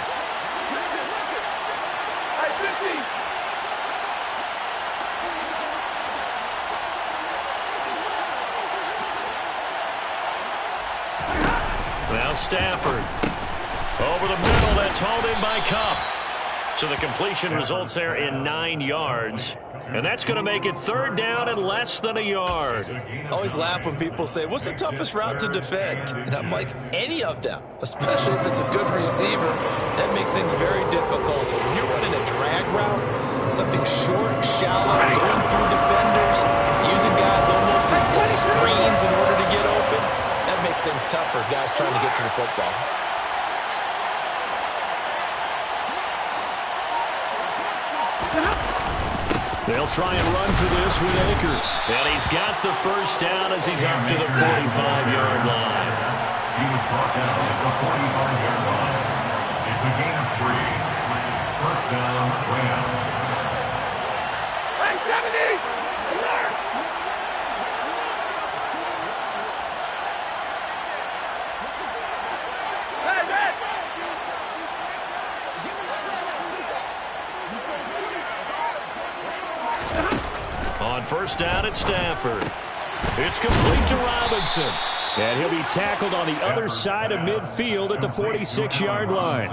Now Stafford. Over the middle, that's hauled in by Cup. So the completion results there in 9 yards. And that's going to make it 3rd down and less than a yard. I always laugh when people say, what's the toughest route to defend? And I'm like, any of them, especially if it's a good receiver. That makes things very difficult. But when you're running a drag route, something short, shallow, going through defenders, using guys almost as screens in order to get open, that makes things tough for guys trying to get to the football. They'll try and run for this with Akers. And he's got the first down as he's up to the 45-yard line. He was brought down at the 45-yard line. It's a gain of 3. 1st down, Rams. Hey, 70! On 1st down at Stafford. It's complete to Robinson. And he'll be tackled on the other side of midfield at the 46-yard line.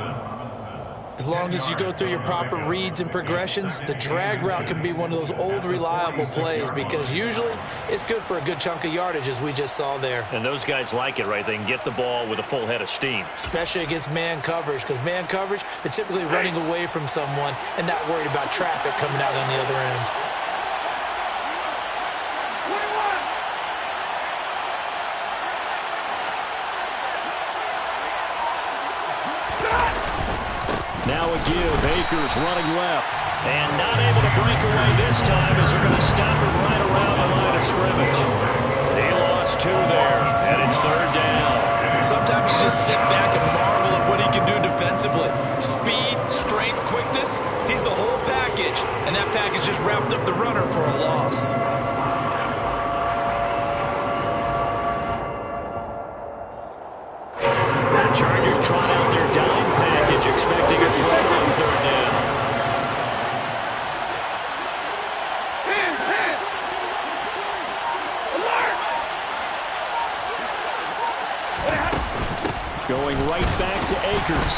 As long as you go through your proper reads and progressions, the drag route can be one of those old reliable plays because usually it's good for a good chunk of yardage as we just saw there. And those guys like it, right? They can get the ball with a full head of steam. Especially against man coverage because man coverage, they're typically running away from someone and not worried about traffic coming out on the other end. Now a give. Akers running left. And not able to break away this time as they're going to stop him right around the line of scrimmage. They lost 2 there, and it's 3rd down. Sometimes you just sit back and marvel at what he can do defensively. Speed, strength, quickness, he's the whole package. And that package just wrapped up the runner for a loss. right back to Akers.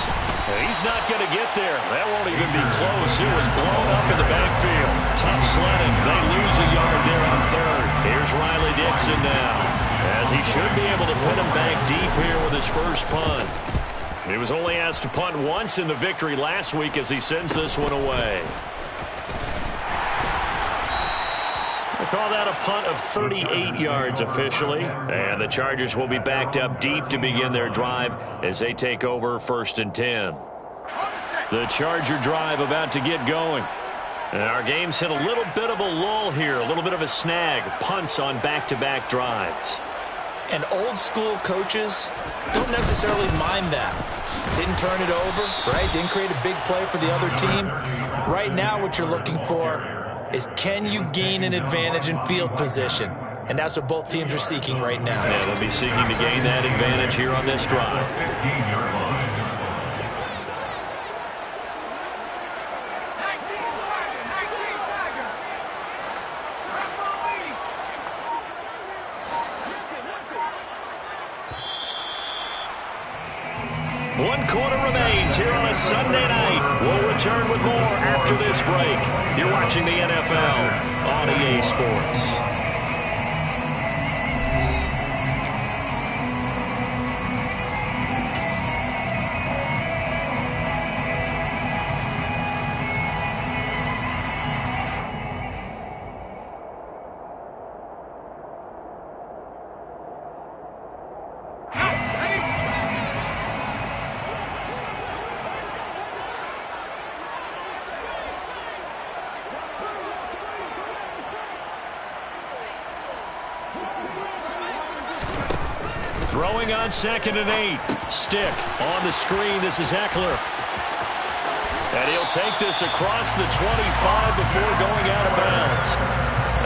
He's not going to get there. That won't even be close. It was blown up in the backfield. Tough sledding. They lose a yard there on third. Here's Riley Dixon now, as he should be able to put him back deep here with his first punt. He was only asked to punt once in the victory last week as he sends this one away. They call that a punt of 38 yards officially. And the Chargers will be backed up deep to begin their drive as they take over 1st and 10. The Charger drive about to get going. And our game's hit a little bit of a lull here, a little bit of a snag. Punts on back-to-back drives. And old-school coaches don't necessarily mind that. Didn't turn it over, right? Didn't create a big play for the other team. Right now what you're looking for is, can you gain an advantage in field position? And that's what both teams are seeking right now. Yeah, they'll be seeking to gain that advantage here on this drive. 15-yard line. One quarter remains here on a Sunday night. We'll return with more after this break. You're watching the NFL on EA Sports. Throwing on 2nd and 8. Stick on the screen. This is Eckler. And he'll take this across the 25 before going out of bounds.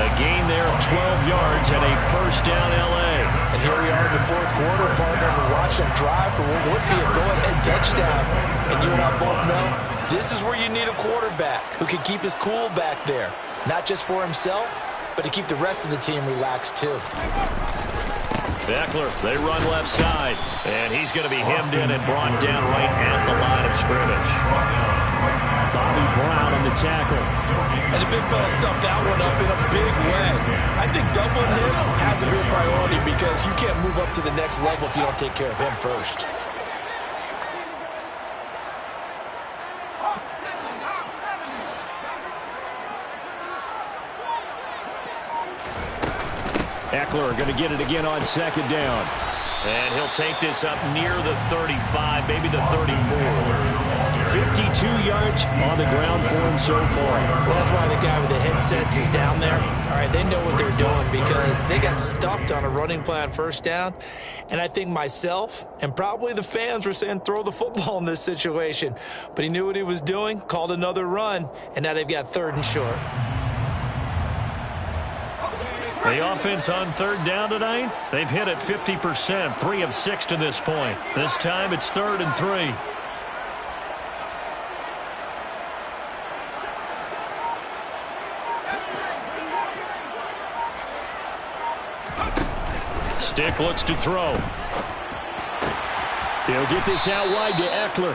A gain there of 12 yards and a first down L.A. And here we are in the 4th quarter, partner. We watch them drive for what would be a go-ahead touchdown. And you and I both know this is where you need a quarterback who can keep his cool back there. Not just for himself, but to keep the rest of the team relaxed too. Eckler, they run left side, and he's going to be hemmed in and brought down right at the line of scrimmage. Bobby Brown on the tackle. And the big fella stuffed that one up in a big way. I think doubling him has to be a priority because you can't move up to the next level if you don't take care of him first. Eckler going to get it again on 2nd down. And he'll take this up near the 35, maybe the 34. 52 yards on the ground for him so far. Well, that's why the guy with the headsets is down there. All right, they know what they're doing because they got stuffed on a running play on 1st down. And I think myself and probably the fans were saying throw the football in this situation. But he knew what he was doing, called another run, and now they've got 3rd and short. The offense on 3rd down tonight, they've hit it 50%, 3 of 6 to this point. This time it's 3rd and 3. Stick looks to throw. He'll get this out wide to Eckler.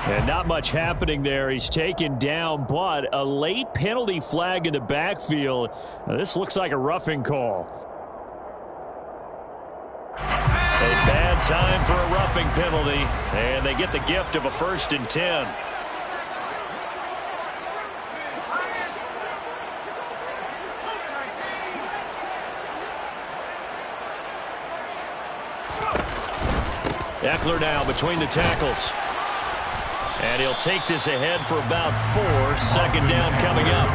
And not much happening there. He's taken down, but a late penalty flag in the backfield. Now, this looks like a roughing call. A bad time for a roughing penalty, and they get the gift of a 1st and 10. Eckler now between the tackles. And he'll take this ahead for about 4. 2nd down coming up.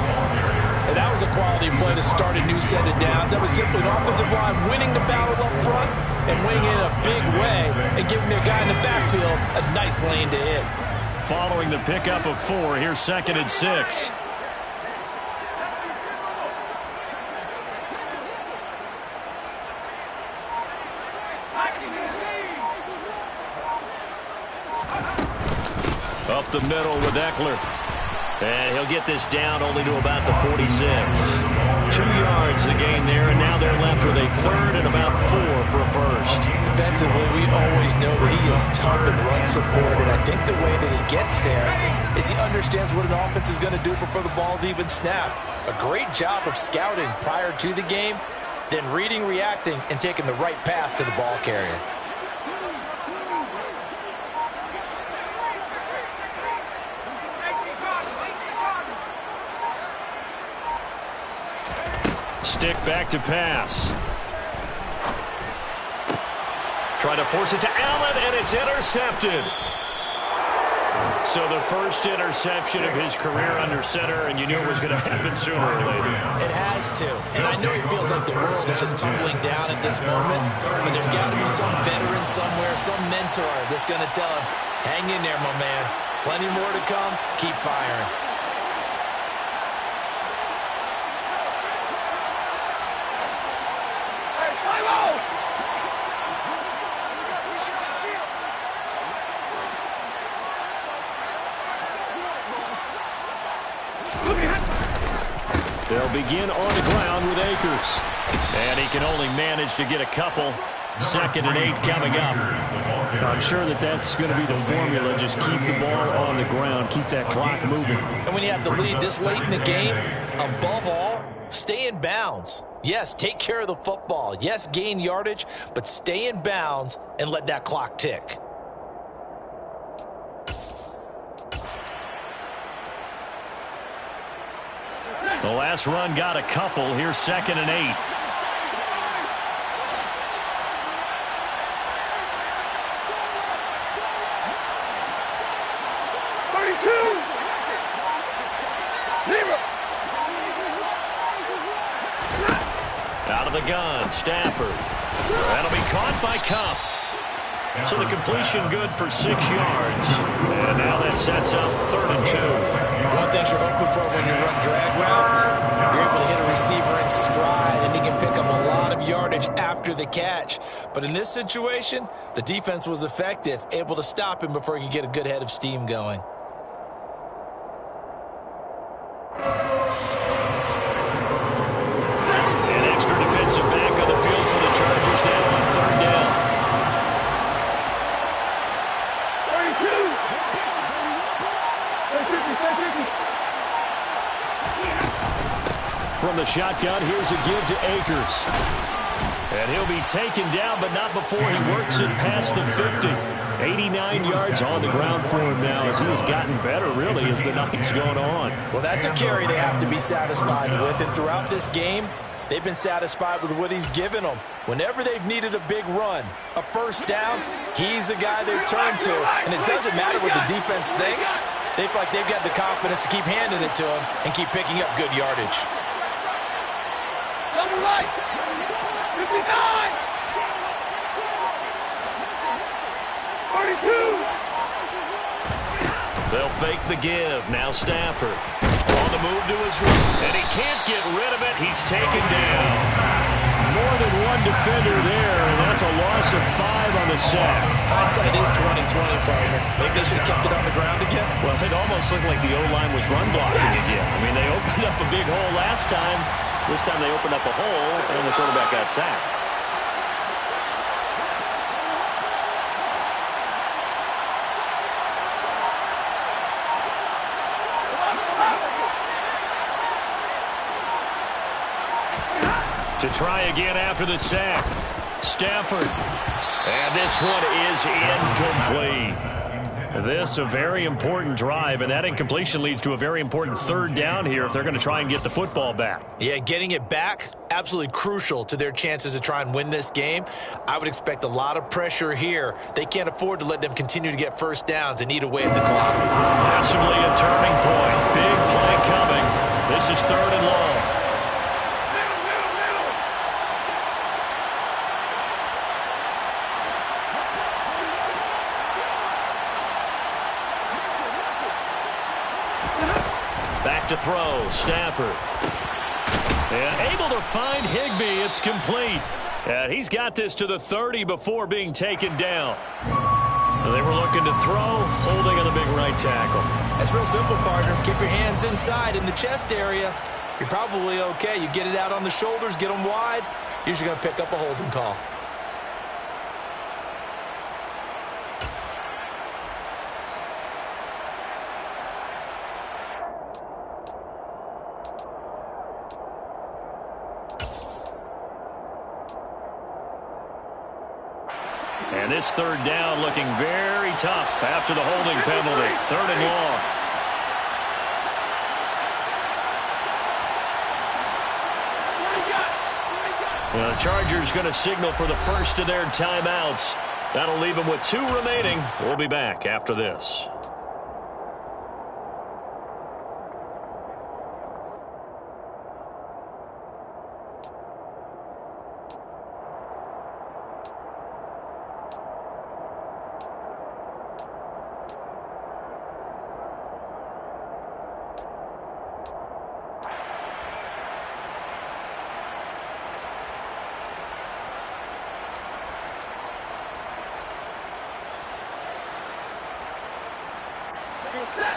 And that was a quality play to start a new set of downs. That was simply an offensive line winning the battle up front and winning in a big way and giving the guy in the backfield a nice lane to hit. Following the pickup of 4, here's 2nd and 6. Up the middle with Eckler. And he'll get this down only to about the 46. 2 yards the gain there, and now they're left with a third and about 4 for a first. Defensively, we always know that he is tough in run support, and I think the way that he gets there is he understands what an offense is going to do before the ball's even snapped. A great job of scouting prior to the game, then reading, reacting, and taking the right path to the ball carrier. Stick back to pass. Try to force it to Allen, and it's intercepted. So the first interception of his career under center, and you knew it was going to happen sooner or later. It has to. And I know he feels like the world is just tumbling down at this moment, but there's got to be some veteran somewhere, some mentor that's going to tell him, hang in there, my man. Plenty more to come. Keep firing. They'll begin on the ground with Akers. And he can only manage to get a couple. 2nd and 8 coming up. I'm sure that's going to be the formula. Just keep the ball on the ground. Keep that clock moving. And when you have the lead this late in the game, above all, stay in bounds. Yes, take care of the football. Yes, gain yardage, but stay in bounds and let that clock tick. The last run got a couple. Here's 2nd and 8. Out of the gun, Stafford. That'll be caught by Cup. So the completion good for 6 yards. And now that sets up 3rd and 2. One thing you're hoping for when you run drag routes, you're able to hit a receiver in stride, and he can pick up a lot of yardage after the catch. But in this situation, the defense was effective, able to stop him before he could get a good head of steam going. An extra defensive back on the field for the Chargers now on 3rd down. From the shotgun, here's a give to Akers. And he'll be taken down, but not before he works it past the 50. 89 yards on the ground for him now as he has gotten better, really, as the night's going on. Well, that's a carry they have to be satisfied with, and throughout this game, they've been satisfied with what he's given them. Whenever they've needed a big run, a first down, he's the guy they've turned to. And it doesn't matter what the defense thinks. They feel like they've got the confidence to keep handing it to him and keep picking up good yardage. Double right. 59. 42. They'll fake the give. Now Stafford on the move to his right, and he can't get rid of it. He's taken down. More than one defender there, and that's a loss of 5 on the sack. Hindsight is 20/20, partner. Maybe they should have kept it on the ground again. Well, it almost looked like the O-line was run blocking again. I mean, they opened up a big hole last time. This time they opened up a hole, and the quarterback got sacked. To try again after the sack. Stafford. And this one is incomplete. This a very important drive, and that incompletion leads to a very important 3rd down here if they're going to try and get the football back. Yeah, getting it back, absolutely crucial to their chances to try and win this game. I would expect a lot of pressure here. They can't afford to let them continue to get first downs and eat away at the clock. Possibly a turning point. Big play coming. This is 3rd and long. Back to throw, Stafford. And able to find Higbee. It's complete. And he's got this to the 30 before being taken down. They were looking to throw, holding on the big right tackle. That's real simple, partner. Keep your hands inside in the chest area. You're probably okay. You get it out on the shoulders, get them wide. Usually going to pick up a holding call. And this third down looking very tough after the holding penalty. 3rd and long. The Chargers going to signal for the first of their timeouts. That'll leave them with 2 remaining. We'll be back after this.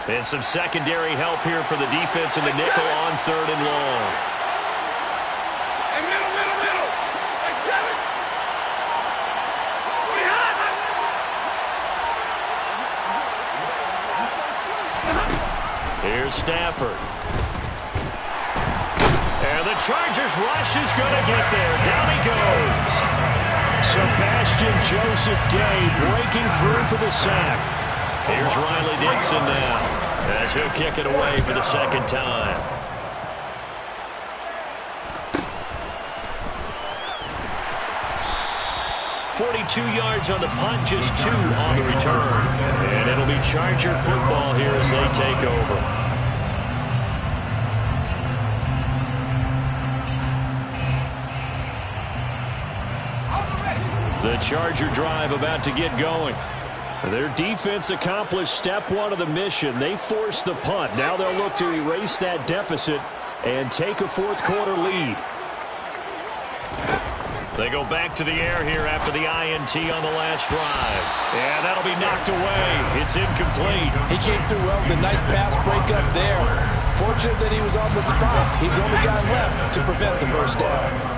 And some secondary help here for the defense in the nickel on 3rd and long. Here's Stafford. And the Chargers rush is going to get there. Down he goes. Sebastian Joseph Day breaking through for the sack. Here's Riley Dixon now, as he'll kick it away for the 2nd time. "42 yards on the punt, just 2 on the return. And it'll be Charger football here as they take over. The Charger drive about to get going. Their defense accomplished step 1 of the mission. They forced the punt. Now they'll look to erase that deficit and take a 4th quarter lead. They go back to the air here after the INT on the last drive. And that'll be knocked away. It's incomplete. He came through well with a nice pass breakup there. Fortunate that he was on the spot. He's the only guy left to prevent the first down.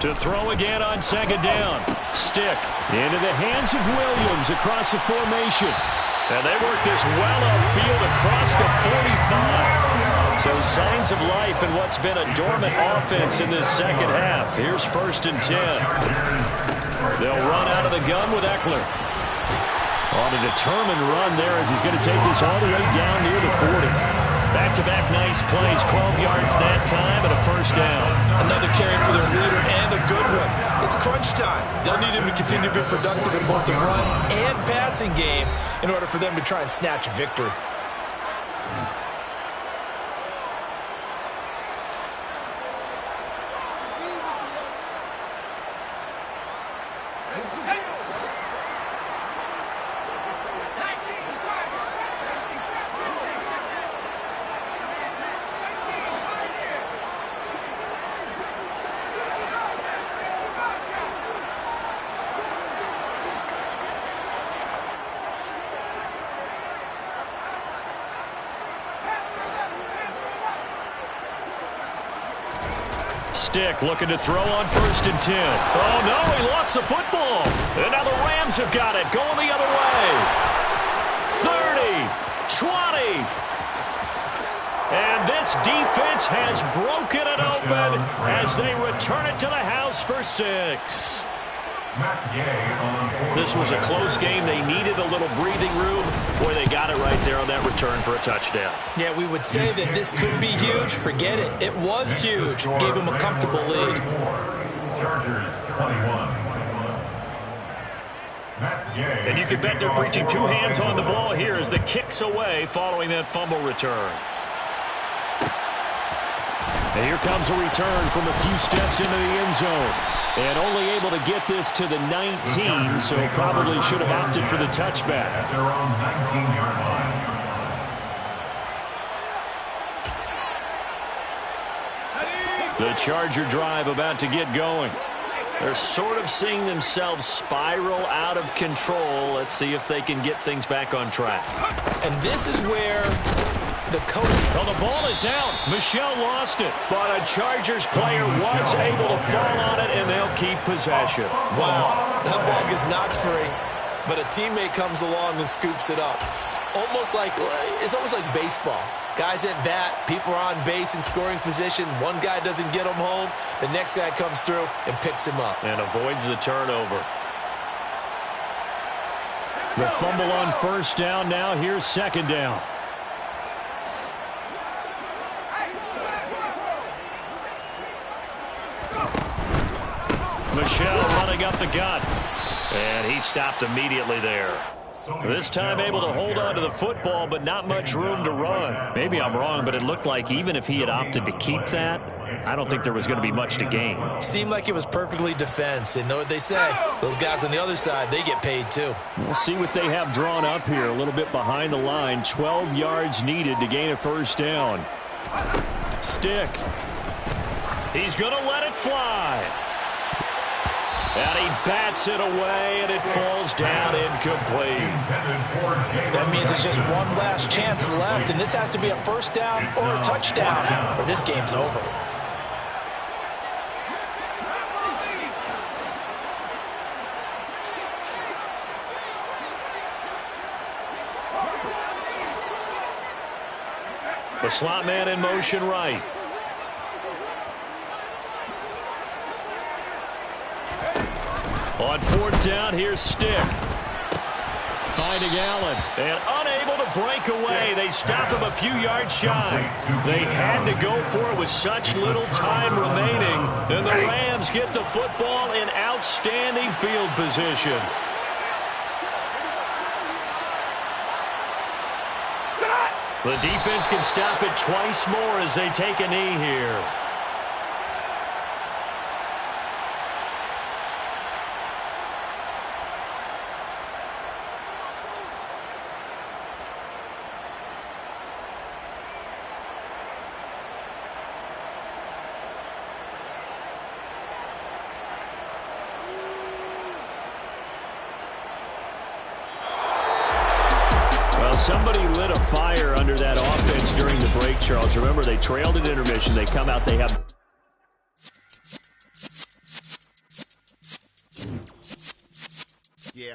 To throw again on 2nd down. Stick into the hands of Williams across the formation. And they work this well upfield across the 45. So signs of life in what's been a dormant offense in this 2nd half. Here's 1st and 10. They'll run out of the gun with Eckler. On a determined run there as he's going to take this all the way down near the 40. Back-to-back nice plays, 12 yards that time and a 1st down. Another carry for their leader and a good one. It's crunch time. They'll need him to continue to be productive in both the run and passing game in order for them to try and snatch a victory. Stick looking to throw on 1st and 10. Oh, no, he lost the football. And now the Rams have got it, going the other way. 30, 20. And this defense has broken it open as they return it to the house for 6. This was a close game. They needed a little breathing room. Boy, they got it right there on that return for a touchdown. Yeah, we would say that this could be huge. Forget it. It was huge. Gave them a comfortable lead. Chargers 21. And you can bet they're preaching 2 hands on the ball here as the kick's away following that fumble return. And here comes a return from a few steps into the end zone. And only able to get this to the 19, so probably should have opted for the touchback. At their own 19-yard line. The Charger drive about to get going. They're sort of seeing themselves spiral out of control. Let's see if they can get things back on track. And this is where the coach... Well, the ball is out. Michelle lost it. But a Chargers player was able to fall on it, and they'll keep possession. Wow, that ball gets knocked free, but a teammate comes along and scoops it up. It's almost like baseball. Guys at bat, people are on base in scoring position. One guy doesn't get him home. The next guy comes through and picks him up. And avoids the turnover. The fumble on first down. Now here's second down. Michelle running up the gut. And he stopped immediately there. This time able to hold on to the football, but not much room to run. Maybe I'm wrong, but it looked like even if he had opted to keep that, I don't think there was going to be much to gain. Seemed like it was perfectly defense. And know what they say? Those guys on the other side, they get paid too. We'll see what they have drawn up here. A little bit behind the line. 12 yards needed to gain a first down. Stick. He's going to let it fly. And he bats it away, and it falls down incomplete. That means it's just one last chance left, and this has to be a first down or a touchdown, or this game's over. The slot man in motion right. On fourth down, here's Stick. Finding Allen. And unable to break away. They stop him a few yards shy. They had to go for it with such little time remaining. And the Rams get the football in outstanding field position. The defense can stop it twice more as they take a knee here. Somebody lit a fire under that offense during the break, Charles. Remember, they trailed at intermission. They come out, they have... Yeah.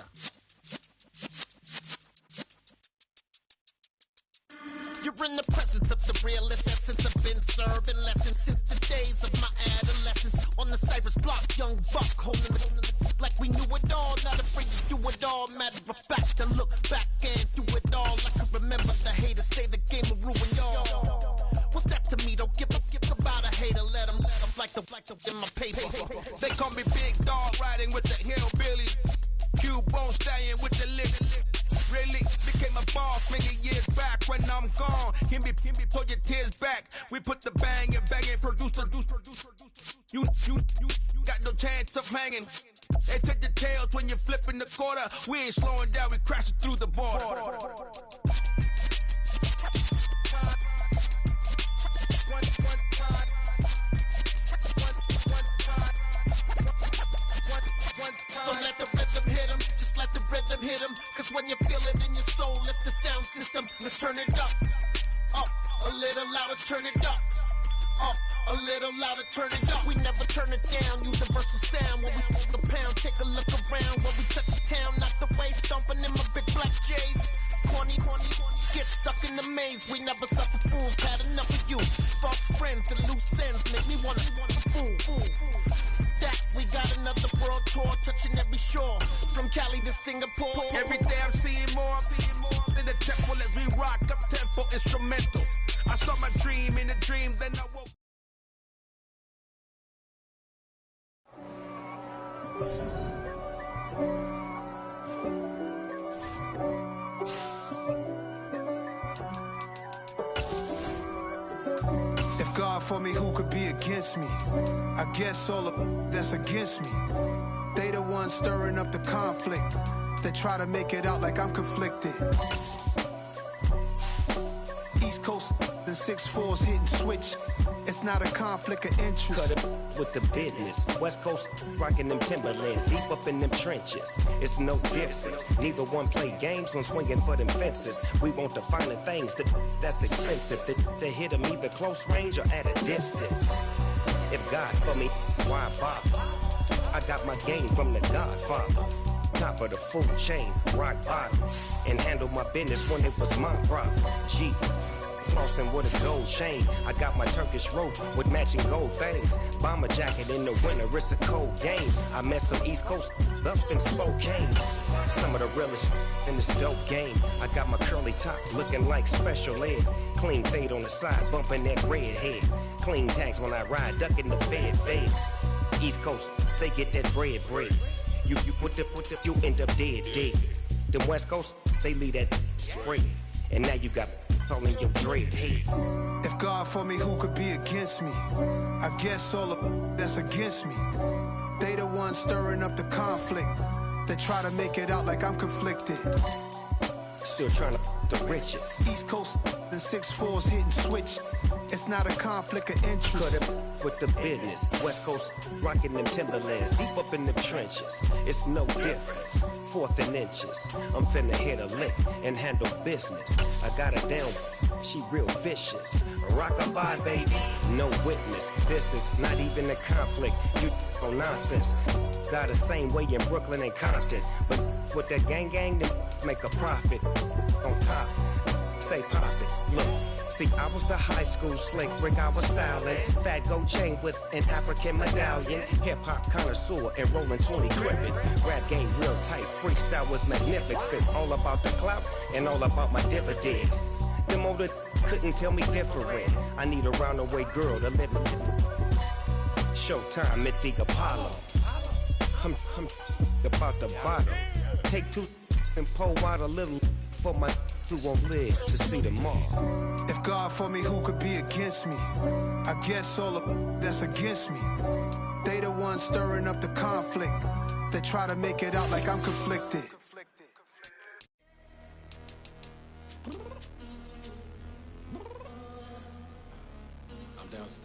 You're in the presence of the realest essence. I've been serving lessons since the days of my adolescence. On the Cypress block, young buck holding the like we knew it all, not afraid to do it all. Matter of fact, to look back and do it all. I can remember the haters say the game will ruin y'all. What's that to me? Don't give about a hater. Let them like the in my paper. They call me Big Dog, riding with the hillbilly. Cubone stallion with the lip. Really became a boss many years back. When I'm gone, can be pull your tears back. We put the bang and produce. You got no chance of hanging. They take the tails when you're flipping the quarter. We ain't slowing down, we crashing through the border. So let the rhythm hit 'em, just let the rhythm hit 'em. Cause when you feel it in your soul, lift the sound system. Let's turn it up, a little louder, turn it up. A little louder, turn it up. We never turn it down. Universal sound when we move the pound. Take a look around when we touch the town. Knock the way, stomping in my big black J's. 20, get stuck in the maze. We never suffer fools. Had enough of you. False friends and loose ends make me wanna fool. That we got another world tour, touching every shore, from Cali to Singapore. Every day I'm seeing more in the temple as we rock up tempo instrumentals. I saw my dream in a dream, then I woke. If God for me, who could be against me? I guess all of that's against me. They the ones stirring up the conflict. They try to make it out like I'm conflicted. East Coast and 6'4's hitting switch. It's not a conflict of interest. Cut it with the business. West Coast rocking them Timberlands, deep up in them trenches. It's no difference. Neither one play games when swinging for them fences. We want the finer things that's expensive. They hit them either close range or at a distance. If God for me, why bother? I got my game from the Godfather. Top of the food chain, rock bottom. And handle my business when it was my problem. G. Flossing with a gold chain. I got my Turkish rope with matching gold things. Bomber jacket in the winter, it's a cold game. I met some East Coast up in Spokane. Some of the realest in this dope game. I got my curly top looking like special ed. Clean fade on the side, bumping that red head. Clean tags when I ride, ducking the feds. East Coast, they get that bread. You you end up dead. Them West Coast, they leave that spray. And now you got all in your dread head. If God for me, who could be against me? I guess all of that's against me. They the ones stirring up the conflict. They try to make it out like I'm conflicted. Still trying to the riches. East Coast and 6'4's hitting switch. It's not a conflict of interest. Cut it with the business. West Coast rocking them Timberlands, deep up in them trenches. It's no difference. 4th and inches. I'm finna hit a lick and handle business. I got her down, she real vicious. Rock-a-bye, baby, no witness. This is not even a conflict. You on nonsense. Got the same way in Brooklyn and Compton. But with that gang, then make a profit. On top, stay poppin'. Look. See, I was the high school slick Rick, I was styling. Fat gold chain with an African medallion. Hip-hop connoisseur and rolling 20 gripping. Rap game real tight, freestyle was magnificent. All about the clout and all about my dividends. Them older couldn't tell me different. I need a round-the-way girl to live in. Showtime at the Apollo. I'm about the bottom. Take 2 and pull out a little for my who won't live to see tomorrow. If God for me, who could be against me? I guess all of that's against me. They the ones stirring up the conflict. They try to make it out like I'm conflicted.